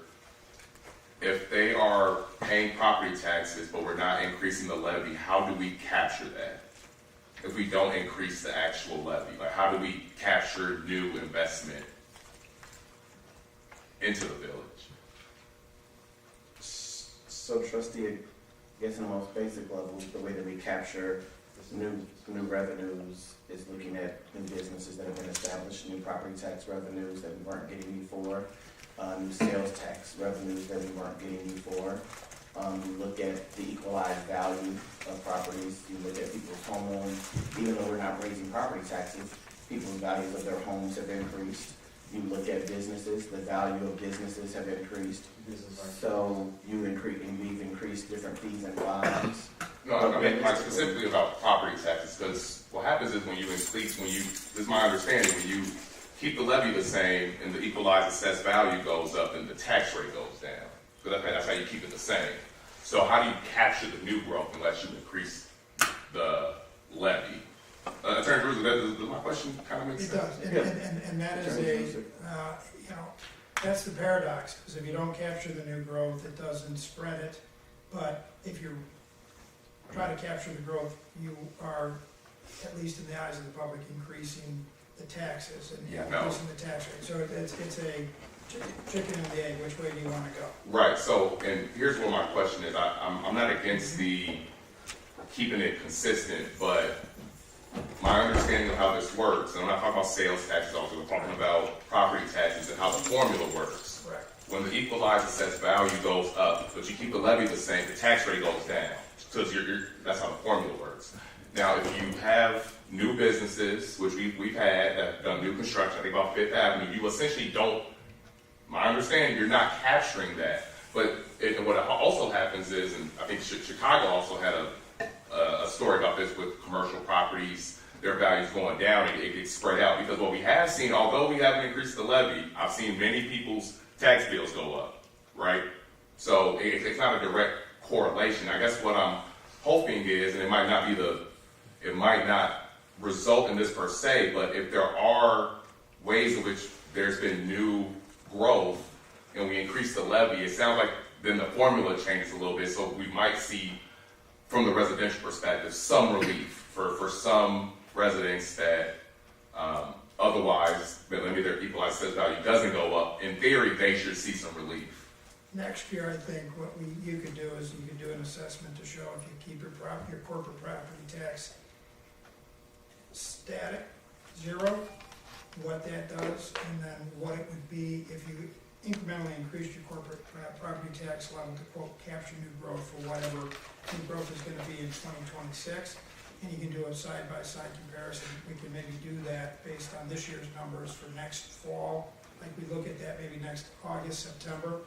If they are paying property taxes, but we're not increasing the levy, how do we capture that? If we don't increase the actual levy, like how do we capture new investment into the village? So trustee, I guess in the most basic level, the way that we capture new revenues is looking at new businesses that have been established, new property tax revenues that we weren't getting before, new sales tax revenues that we weren't getting before. You look at the equalized value of properties, you look at people's homeowners, even though we're not raising property taxes, people's values of their homes have increased. You look at businesses, the value of businesses have increased. So we've increased different fees and fines. No, I mean like specifically about property taxes, because what happens is this is my understanding, when you keep the levy the same and the equalized assessed value goes up, then the tax rate goes down. Because that's how you keep it the same. So how do you capture the new growth unless you increase the levy? Attorney Drews, does my question kind of make sense? It does, and that is that's the paradox, because if you don't capture the new growth, it doesn't spread it. But if you try to capture the growth, you are, at least in the eyes of the public, increasing the taxes and increasing the tax rate. So it's a chicken and the egg, which way do you want to go? Right, so, and here's what my question is. I'm not against the keeping it consistent, but my understanding of how this works, and I'm not talking about sales taxes also, we're talking about property taxes and how the formula works. Right. When the equalized assessed value goes up, but you keep the levy the same, the tax rate goes down. Because that's how the formula works. Now, if you have new businesses, which we've had, that have done new construction, I think about Fifth Avenue, you essentially don't, my understanding, you're not capturing that. But what also happens is, and I think Chicago also had a story about this with commercial properties, their values going down, and it gets spread out. Because what we have seen, although we haven't increased the levy, I've seen many people's tax bills go up, right? So it's not a direct correlation. I guess what I'm hoping is, and it might not result in this per se, but if there are ways in which there's been new growth and we increase the levy, it sounds like then the formula changes a little bit, so we might see, from the residential perspective, some relief for some residents that otherwise, maybe their equalized assessed value doesn't go up. In theory, they should see some relief. Next year, I think what you could do is you could do an assessment to show if you keep your corporate property tax static, 0, what that does, and then what it would be if you incrementally increased your corporate property tax level to, quote, capture new growth for whatever new growth is going to be in 2026. And you can do a side-by-side comparison. We can maybe do that based on this year's numbers for next fall. Like we look at that maybe next August, September,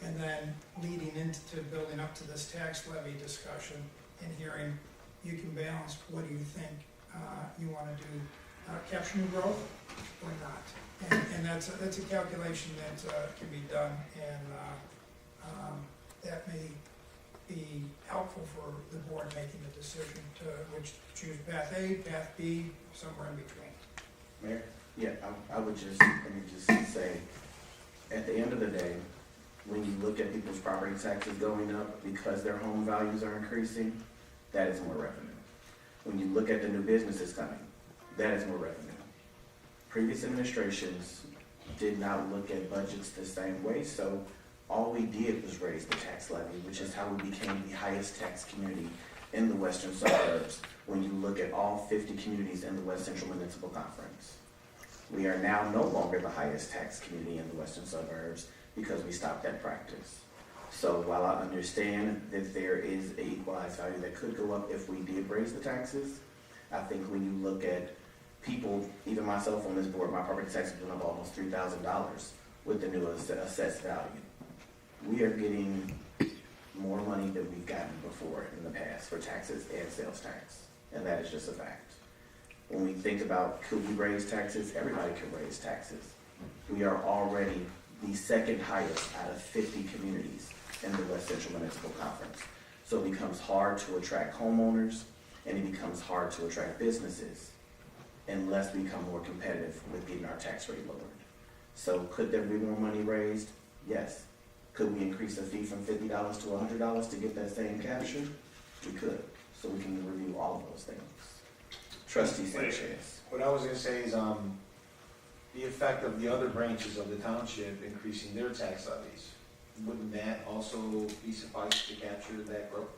and then leading into building up to this tax levy discussion and hearing, you can balance, what do you think you want to do, capture new growth or not? And that's a calculation that can be done, and that may be helpful for the board making a decision to which choose path A, path B, somewhere in between. Mayor? Yeah, I would just, let me just say, at the end of the day, when you look at people's property taxes going up because their home values are increasing, that is more revenue. When you look at the new businesses coming, that is more revenue. Previous administrations did not look at budgets the same way, so all we did was raise the tax levy, which is how we became the highest tax community in the western suburbs when you look at all 50 communities in the West Central Municipal Conference. We are now no longer the highest tax community in the western suburbs because we stopped that practice. So while I understand that there is an equalized value that could go up if we did raise the taxes, I think when you look at people, even myself on this board, my property tax has been up almost $3,000 with the new assessed value. We are getting more money than we've gotten before in the past for taxes and sales tax, and that is just a fact. When we think about could we raise taxes, everybody can raise taxes. We are already the second highest out of 50 communities in the West Central Municipal Conference. So it becomes hard to attract homeowners, and it becomes hard to attract businesses unless we become more competitive with getting our tax rate lowered. So could there be more money raised? Yes. Could we increase the fee from $50 to $100 to get that same capture? We could. So we can review all of those things. Trustee Sanchez. What I was gonna say is, the effect of the other branches of the township increasing their tax levies, wouldn't that also be suffice to capture that growth?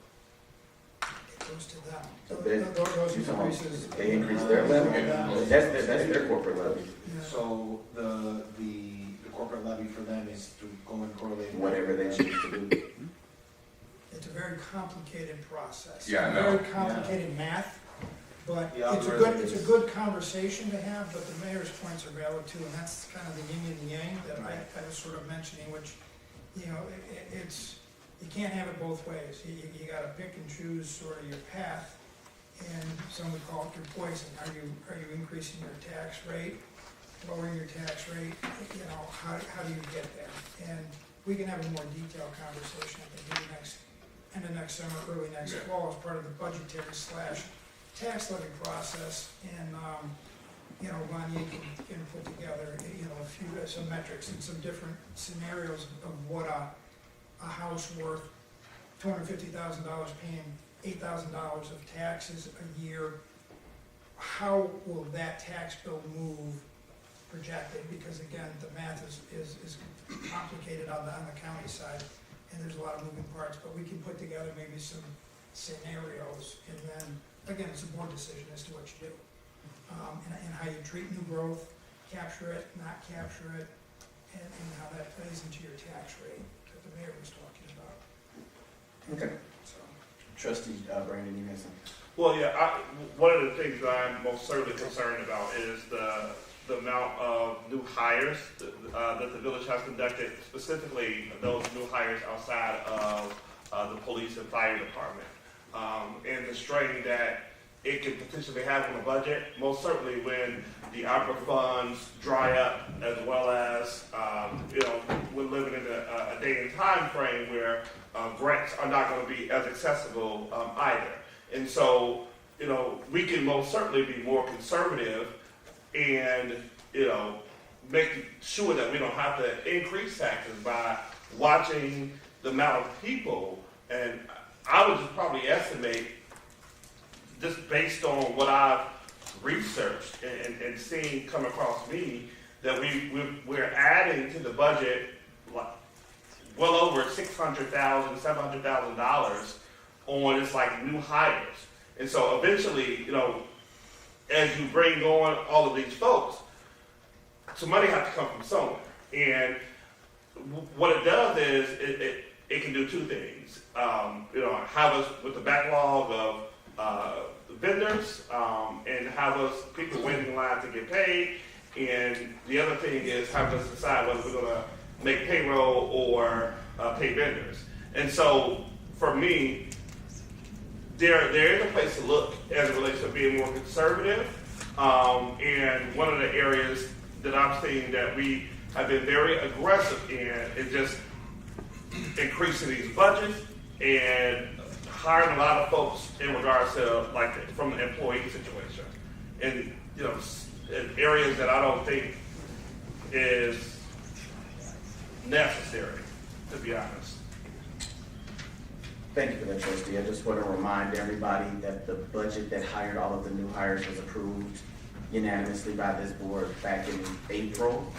It goes to them. So they- Those increases. They increase their levy. That's their corporate levy. Yeah. So the corporate levy for them is to go and correlate. Whatever they choose to do. It's a very complicated process. Yeah, I know. Very complicated math, but The it's algorithm a is- good conversation to have, but the mayor's points are valid too, and that's kind of the yin and yang that I was sort of mentioning, which, you know, you can't have it both ways. You gotta pick and choose sort of your path, and some would call it your poison. Are you increasing your tax rate, lowering your tax rate? You know, how do you get there? And we can have a more detailed conversation, I think, maybe end of next summer, early next fall, as part of the budgetary / tax levy process. And, you know, Lonnie can put together, you know, some metrics and some different scenarios of what a house worth $250,000 paying $8,000 of taxes a year. How will that tax bill move projected? Because again, the math is complicated on the county side, and there's a lot of moving parts, but we can put together maybe some scenarios, and then, again, it's a board decision as to what you do. And how you treat new growth, capture it, not capture it, and how that plays into your tax rate that the mayor was talking about. Okay. So, Trustee Brandon, you have something? Well, yeah, one of the things that I'm most certainly concerned about is the amount of new hires that the village has conducted, specifically those new hires outside of the police and fire department, and the strain that it could potentially have on the budget, most certainly when the ARPA funds dry up, as well as, you know, we're living in a day and time frame where grants are not going to be as accessible either. And so, you know, we can most certainly be more conservative and, you know, make sure that we don't have to increase taxes by watching the amount of people. And I would just probably estimate, just based on what I've researched and seen come across me, that we're adding to the budget well over $600,000, $700,000 on just like new hires. And so eventually, you know, as you bring on all of these folks, some money has to come from somewhere. And what it does is it can do two things. You know, have us with the backlog of vendors, and have us people waiting in line to get paid. And the other thing is have us decide whether we're going to make payroll or pay vendors. And so for me, there is a place to look as it relates to being more conservative. And one of the areas that I'm seeing that we have been very aggressive in is just increasing these budgets and hiring a lot of folks in regards to like from the employee situation. And, you know, in areas that I don't think is necessary, to be honest. Thank you for that, Trustee. I just want to remind everybody that the budget that hired all of the new hires was approved unanimously by this board back in April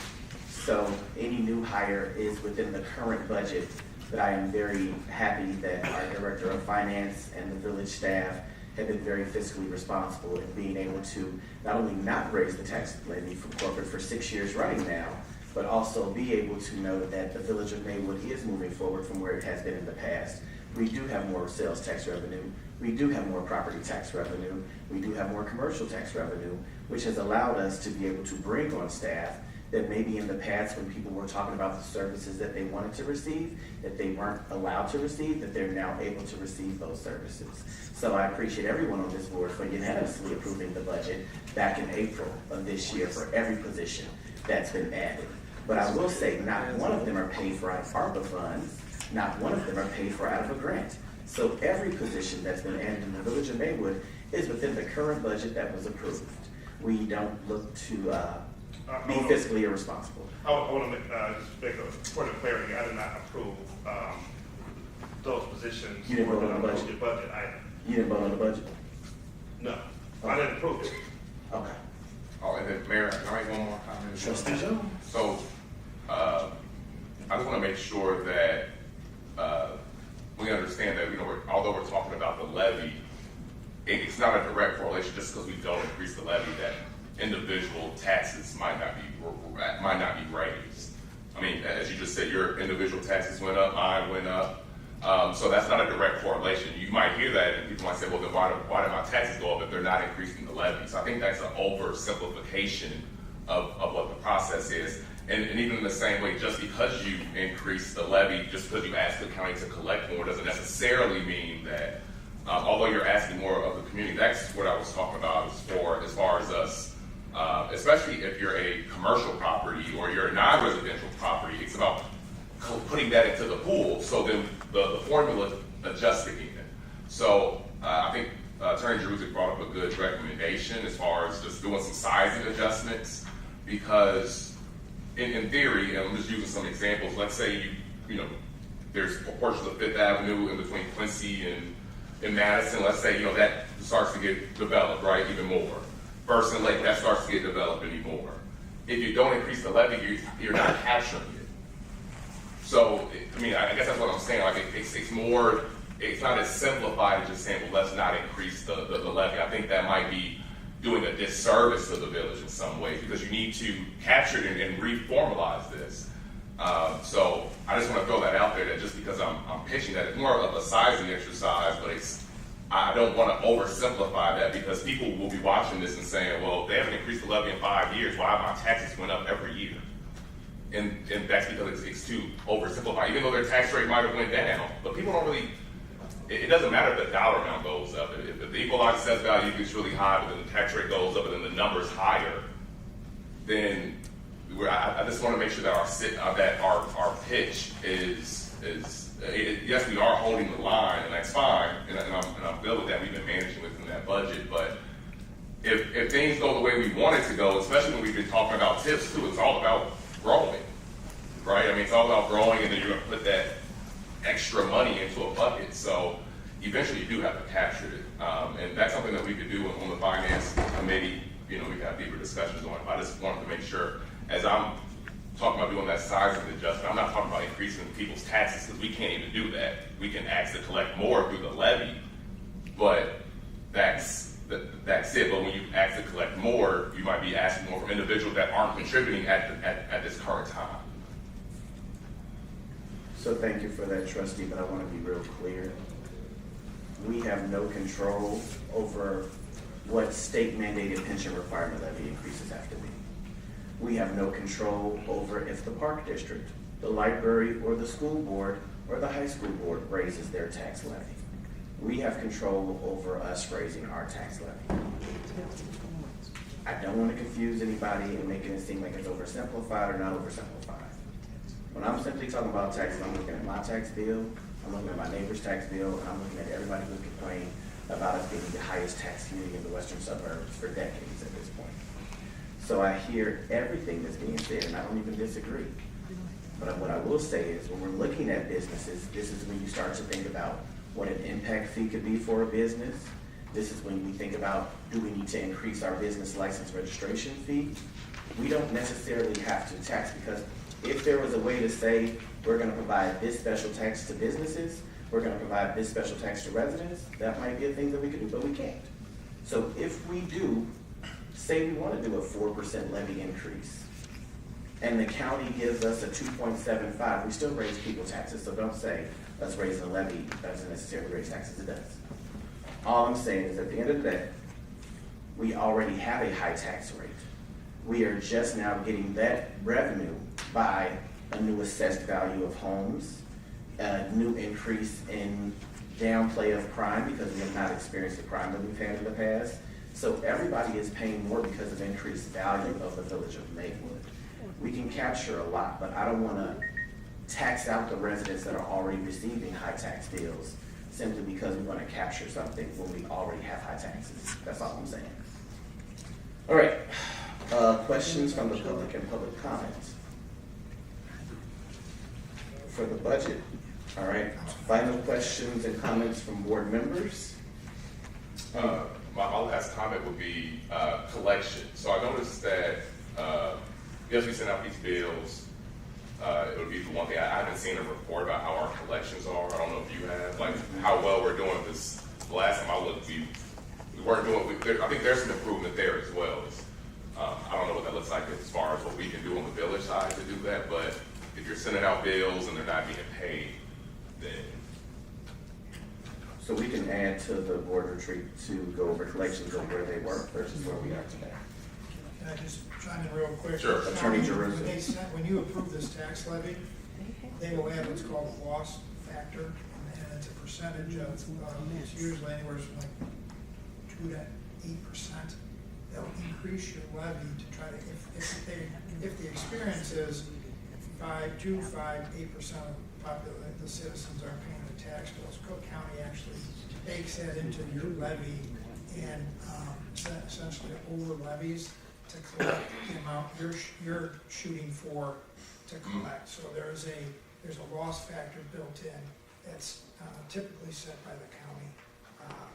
So any new hire is within the current budget, but I am very happy that our Director of Finance and the village staff have been very fiscally responsible in being able to not only not raise the tax levy for corporate for 6 years running now, but also be able to know that the village of Maywood is moving forward from where it has been in the past. We do have more sales tax revenue. We do have more property tax revenue. We do have more commercial tax revenue, which has allowed us to be able to bring on staff that maybe in the past when people were talking about the services that they wanted to receive, that they weren't allowed to receive, that they're now able to receive those services. So I appreciate everyone on this board for unanimously approving the budget back in April of this year for every position that's been added. But I will say not one of them are paid for out of ARPA funds, not one of them are paid for out of a grant. So every position that's been added in the village of Maywood is within the current budget that was approved. We don't look to be fiscally irresponsible. I want to just make a point of clarity. I did not approve those positions. You didn't vote on the budget? Your budget item. You didn't vote on the budget? No, I didn't approve it. Okay. Oh, and then Mayor, can I make one more comment? Trustee Jones. So, I just want to make sure that we understand that, although we're talking about the levy, it's not a direct correlation just because we don't increase the levy that individual taxes might not be raised. I mean, as you just said, your individual taxes went up, mine went up. So that's not a direct correlation. You might hear that and people might say, well, then why do my taxes go up if they're not increasing the levy? So I think that's an oversimplification of what the process is. And even in the same way, just because you increase the levy, just because you ask the county to collect more, doesn't necessarily mean that, although you're asking more of the community, that's what I was talking about as far as us, especially if you're a commercial property or you're a non-residential property, it's about putting that into the pool, so then the formula adjusts again. So I think Attorney Jerusalem brought up a good recommendation as far as just doing some sizing adjustments, because in theory, and I'm just using some examples, let's say there's portions of Fifth Avenue in between Quincy and Madison, let's say, that starts to get developed, right, even more. First and Lake, that starts to get developed anymore. If you don't increase the levy, you're not capturing it. So, I mean, I guess that's what I'm saying. Like, it's not as simplified as just saying, well, let's not increase the levy. I think that might be doing a disservice to the village in some ways, because you need to capture it and reformalize this. So I just want to throw that out there, that just because I'm pitching that, it's more of a sizing exercise, but I don't want to oversimplify that, because people will be watching this and saying, well, they haven't increased the levy in 5 years. Why have my taxes went up every year? And that's because it's too oversimplified, even though their tax rate might have went down. But people don't really, it doesn't matter if the dollar amount goes up. If the equalized assessed value gets really high, but then the tax rate goes up and then the number's higher, then I just want to make sure that our pitch is yes, we are holding the line, and that's fine, and I'm good with that. We've been managing within that budget, but if things go the way we want it to go, especially when we've been talking about tips too, it's all about growing, right? I mean, it's all about growing, and then you're going to put that extra money into a bucket. So eventually, you do have to capture it, and that's something that we could do on the finance committee. We could have deeper discussions on it. I just wanted to make sure, as I'm talking about doing that sizing adjustment, I'm not talking about increasing people's taxes, because we can't even do that. We can ask to collect more through the levy, but that's it. But when you ask to collect more, you might be asking more from individuals that aren't contributing at this current time. So thank you for that, trustee, but I want to be real clear. We have no control over what state mandated pension requirement levy increases have to be. We have no control over if the park district, the library, or the school board, or the high school board raises their tax levy. We have control over us raising our tax levy. I don't want to confuse anybody and making it seem like it's oversimplified or not oversimplified. When I'm simply talking about taxes, I'm looking at my tax bill, I'm looking at my neighbor's tax bill, and I'm looking at everybody who complained about us being the highest tax community in the western suburbs for decades at this point. So I hear everything that's being said, and I don't even disagree. But what I will say is, when we're looking at businesses, this is when you start to think about what an impact fee could be for a business. This is when we think about, do we need to increase our business license registration fee? We don't necessarily have to tax, because If there was a way to say, we're gonna provide this special tax to businesses, we're gonna provide this special tax to residents, that might be a thing that we could do, but we can't. So if we do, say we wanna do a 4% levy increase, and the county gives us a 2.75, we still raise people's taxes, so don't say, let's raise the levy, doesn't necessarily raise taxes, it does. All I'm saying is at the end of the day, we already have a high tax rate. We are just now getting that revenue by a new assessed value of homes, a new increase in downplay of crime because we have not experienced the crime that we've had in the past. So everybody is paying more because of increased value of the village of Maywood. We can capture a lot, but I don't wanna tax out the residents that are already receiving high tax bills simply because we wanna capture something when we already have high taxes. That's all I'm saying. All right, questions from the public and public comments? For the budget, all right, final questions and comments from board members? My last comment would be collection. So I noticed that, yes, we send out these bills. It would be the one thing, I haven't seen a report about how our collections are. I don't know if you have, like how well we're doing, because the last time I looked, we weren't doing, I think there's some improvement there as well. I don't know what that looks like as far as what we can do on the village side to do that, but if you're sending out bills and they're not being paid, then. So we can add to the board retreat to go over collections of where they were versus where we are today. Can I just chime in real quick? Sure. Attorney Jerusalem. When you approve this tax levy, they will add what's called a loss factor, and it's a percentage of, it's usually anywhere from like 2 to 8%. They'll increase your levy to try to, if the experience is 8% of the citizens aren't paying the tax bills, Cook County actually bakes that into your levy and essentially over levies to collect the amount you're shooting for to collect. So there's a loss factor built in that's typically set by the county.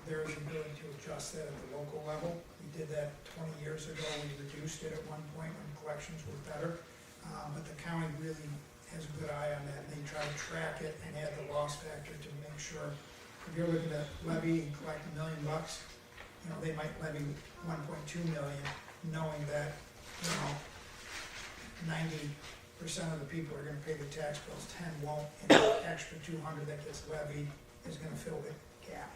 There is an ability to adjust that at the local level. We did that 20 years ago. We reduced it at one point when collections were better. But the county really has a good eye on that. They try to track it and add the loss factor to make sure if you're looking to levy and collect $1 million, they might levy 1.2 million, knowing that 90% of the people are going to pay the tax bills, 10 won't, and the extra 200 that gets levied is going to fill the gap.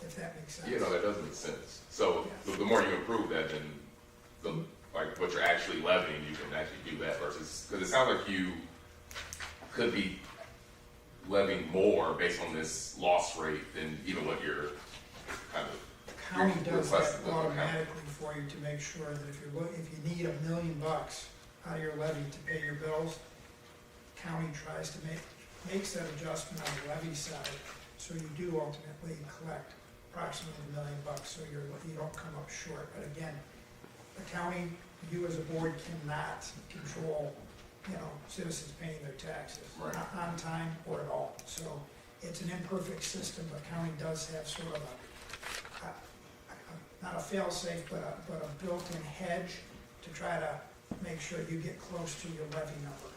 If that makes sense. That does make sense. So the more you improve that, then like what you're actually levying, you can actually do that versus, because it sounds like you could be levying more based on this loss rate than even what you're kind of. County does that automatically for you to make sure that if you need $1 million out of your levy to pay your bills, county tries to makes that adjustment on the levy side, so you do ultimately collect approximately $1 million, so you don't come up short. But again, the county, you as a board cannot control, citizens paying their taxes on time or at all. So it's an imperfect system, but county does have sort of not a fail-safe, but a built-in hedge to try to make sure you get close to your levy number.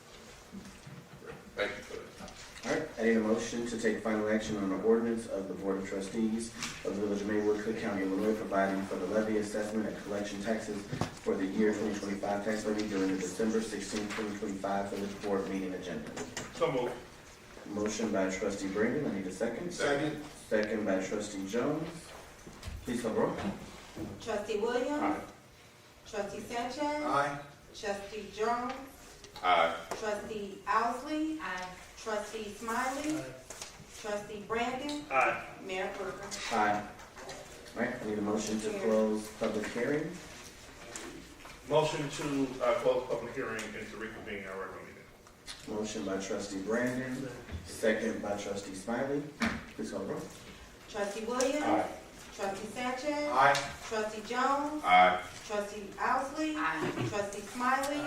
Thank you for that. All right, I need a motion to take final action on the ordinance of the Board of Trustees of the Village of Maywood, Cook County, Illinois, providing for the levy assessment and collection taxes for the year 2025 tax levy during the December 16, 2025 Village Board meeting agenda. So moved. Motion by Trustee Brandon, I need a second. Second. Second by Trustee Jones. Please call the roll. Trustee Williams. Aye. Trustee Sanchez. Aye. Trustee Jones. Aye. Trustee Owsley. Trustee Smiley. Trustee Brandon. Aye. Mayor Burger. Aye. All right, I need a motion to close public hearing. Motion to close public hearing and to reconvene our regular meeting. Motion by Trustee Brandon, second by Trustee Smiley. Please call the roll. Trustee Williams. Aye. Trustee Sanchez. Aye. Trustee Jones. Aye. Trustee Owsley. Trustee Smiley.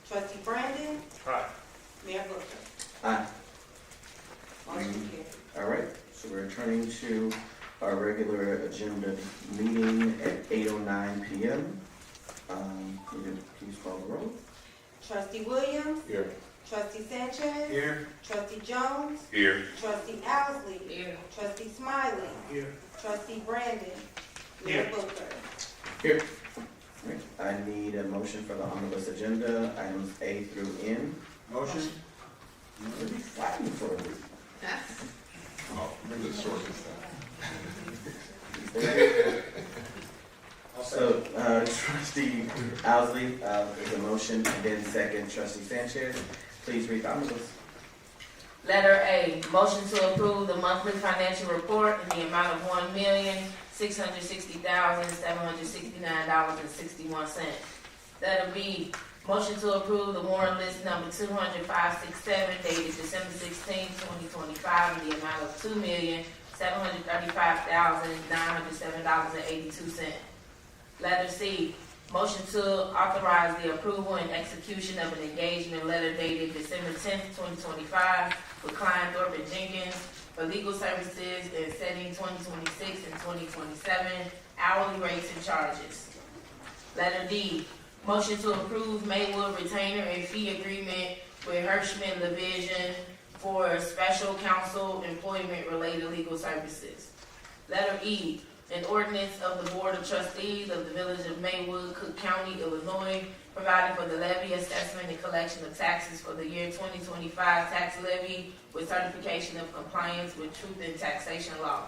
Trustee Brandon. Aye. Mayor Booker. Aye. Motion carried. All right, so we're returning to our regular agenda meeting at 8:09 p.m. Please call the roll. Trustee Williams, Here. Trustee Sanchez, Here. Trustee Jones, Here. Trustee Owsley, Here. Trustee Smiley, Here. Trustee Brandon, Mayor Here. Booker. Here. Right. I need a motion for the omnibus agenda, items A through N. Motion? We'll be fighting for a week. Oh, remember the shortest I'll So, Trustee Owsley, is a motion, and then second, Trustee Sanchez. Please read the omnibus. Letter A, motion to approve the monthly financial report in the amount of $1,660,769.61. Letter B, motion to approve the warrant list number 200-567 dated December 16, 2025 in the amount of $2,735,907.82. Letter C, motion to authorize the approval and execution of an engagement letter dated December 10th, 2025 with Klein Thorpe and Jenkins for legal services in setting 2026 and 2027 hourly rates and charges. Letter D, motion to approve Maywood retainer and fee agreement with Hirschman Division for special counsel employment related legal services. Letter E, an ordinance of the Board of Trustees of the Village of Maywood, Cook County, Illinois, providing for the levy, assessment, and collection of taxes for the year 2025 tax levy with certification of compliance with truth in taxation law.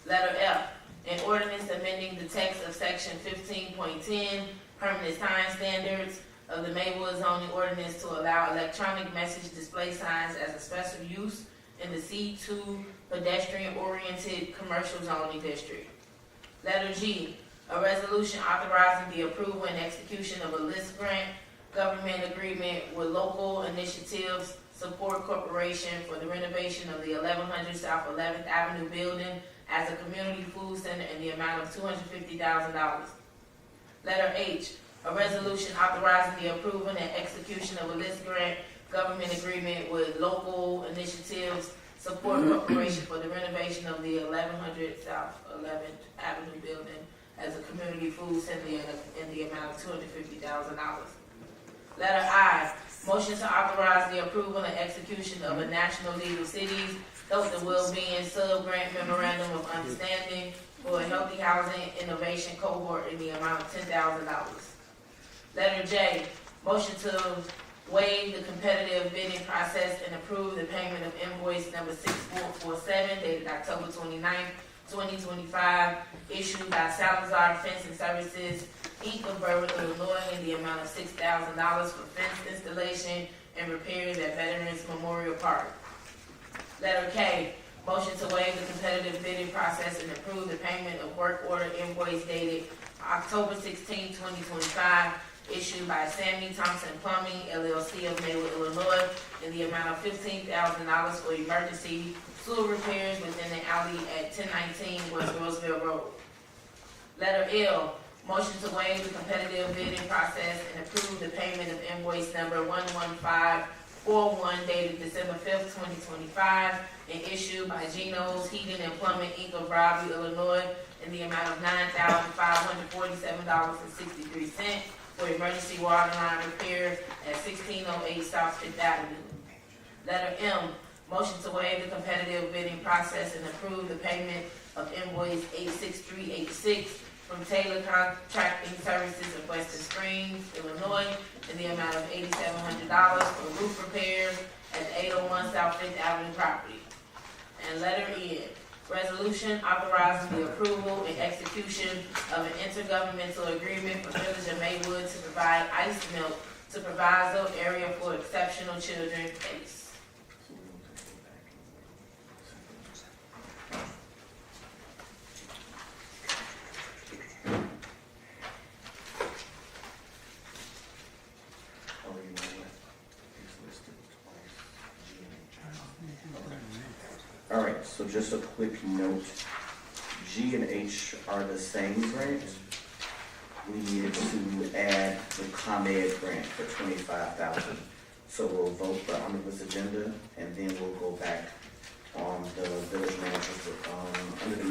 Letter F, an ordinance amending the text of section 15.10, permanent sign standards of the Maywood zoning ordinance to allow electronic message display signs as a special use in the C2 pedestrian-oriented commercial zoning district. Letter G, a resolution authorizing the approval and execution of a list grant government agreement with Local Initiatives Support Corporation for the renovation of the 1100 South 11th Avenue building as a community food center in the amount of $250,000. Letter H, a resolution authorizing the approval and execution of a list grant government agreement with Local Initiatives Support Corporation for the renovation of the 1100 South 11th Avenue building as a community food center in the amount of $250,000. Letter I, motion to authorize the approval and execution of a National League of Cities Health and Wellbeing Sub-Grant Memorandum of Understanding for a Healthy Housing Innovation Cohort in the amount of $10,000. Letter J, motion to waive the competitive bidding process and approve the payment of invoice number 6447 dated October 29th, 2025, issued by Salazar Fencing Services, Inc. of Berwick, Illinois, in the amount of $6,000 for fence installation and repairs at Veterans Memorial Park. Letter K, motion to waive the competitive bidding process and approve the payment of work order invoice dated October 16, 2025, issued by Sammy Thompson Plumbing, LLC of Maywood, Illinois, in the amount of $15,000 for emergency sewer repairs within the alley at 1019 West Roseville Road. Letter L, motion to waive the competitive bidding process and approve the payment of invoice number 11541 dated December 5th, 2025, and issued by Geno's Heating and Plumbing, Inc. of Robbie, Illinois, in the amount of $9,547.63 for emergency water line repair at 1608 South Fifth Avenue. Letter M, motion to waive the competitive bidding process and approve the payment of invoice 86386 from Taylor Contracting Services of Western Springs, Illinois, in the amount of $8,700 for roof repairs at the 801 South Fifth Avenue property. And letter N, resolution authorizing the approval and execution of an intergovernmental agreement for Village of Maywood to provide ice milk to Proviso Area for Exceptional Children case. All right, so just a quick note, G and H are the same grant. We needed to add the ComEd grant for $25,000. So we'll vote on this agenda, and then we'll go back on the village manager's, under the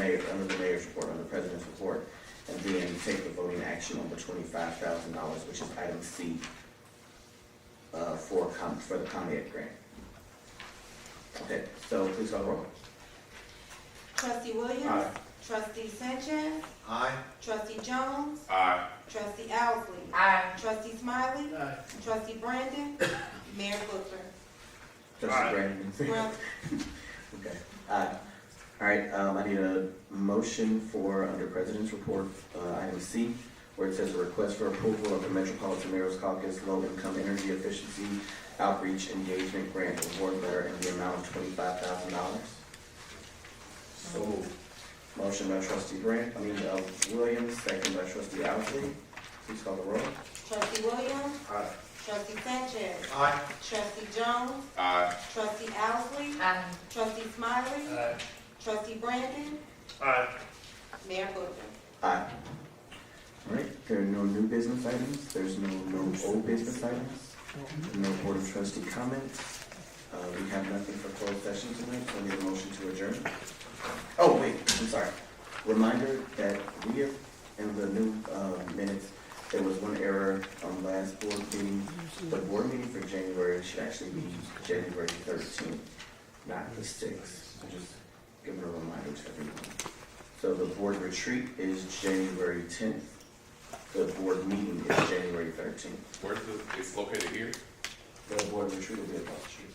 mayor's report, on the president's report, and then take the voting action on the $25,000, which is item C. for the ComEd grant. Okay, so please call the roll. Trustee Williams. Aye. Trustee Sanchez. Aye. Trustee Jones. Aye. Trustee Owsley. Aye. Trustee Smiley. Aye. Trustee Brandon. Mayor Booker. Trustee Aye. Brandon. Well, Okay. All right, I need a motion for, under President's Report, item C, where it says a request for approval of the Metropolitan Mayor's Caucus Low Income Energy Efficiency Outreach Engagement Grant Award Letter in the amount of $25,000. So, motion by Trustee Williams, second by Trustee Owsley. Please call the roll. Trustee Williams. Aye. Trustee Sanchez. Aye. Trustee Jones. Aye. Trustee Owsley. Aye. Trustee Smiley. Aye. Trustee Brandon. Aye. Mayor Booker. Aye. All right, there are no new business items, there's no old business items, no Board of Trustee comments. We have nothing for closed session tonight, so I need a motion to adjourn. Oh, wait, I'm sorry. Reminder that we have, in the new minutes, there was one error on last board meeting. The board meeting for January should actually be January 13th, not the 6th. So just giving a reminder to everyone. So the board retreat is January 10th. The board meeting is January 13th. Where's it's located here? The board retreat will be across the street.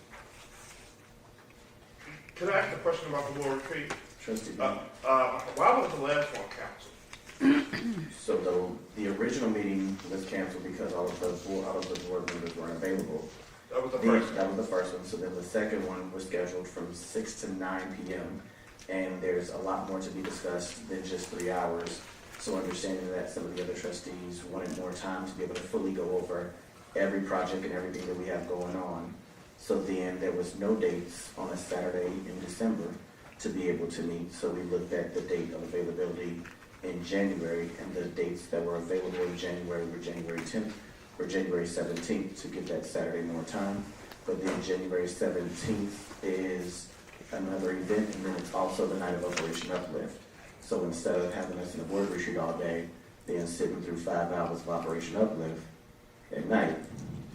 Can I ask a question about the board retreat? Trustee. Why was the last one canceled? So the original meeting was canceled because all of the board members weren't available. That was the first one. That was the first one. So then the second one was scheduled from 6 to 9 p.m. And there's a lot more to be discussed than just 3 hours. So understanding that some of the other trustees wanted more time to be able to fully go over every project and everything that we have going on. So then there was no dates on a Saturday in December to be able to meet. So we looked at the date of availability in January, and the dates that were available in January were January 10th or January 17th to give that Saturday more time. But then January 17th is another event, and then it's also the night of Operation Uplift. So instead of having us in a board retreat all day, then sitting through 5 hours of Operation Uplift at night,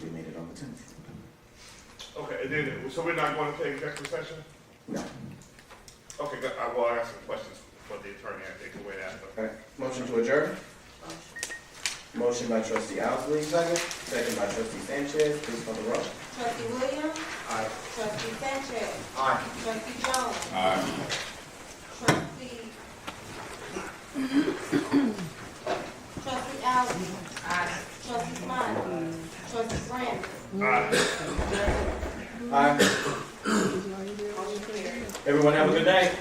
we made it on the 10th. Okay, and then, so we're not going to take executive session? No. Okay, good. Well, I got some questions for the attorney, I think, the way that. All right, motion to adjourn? Motion by Trustee Owsley. Second by Trustee Sanchez. Please call the roll. Trustee Williams. Aye. Trustee Sanchez. Aye. Trustee Jones. Aye. Trustee. Trustee Owsley. Trustee Smiley. Trustee Brandon. Aye. Everyone have a good day.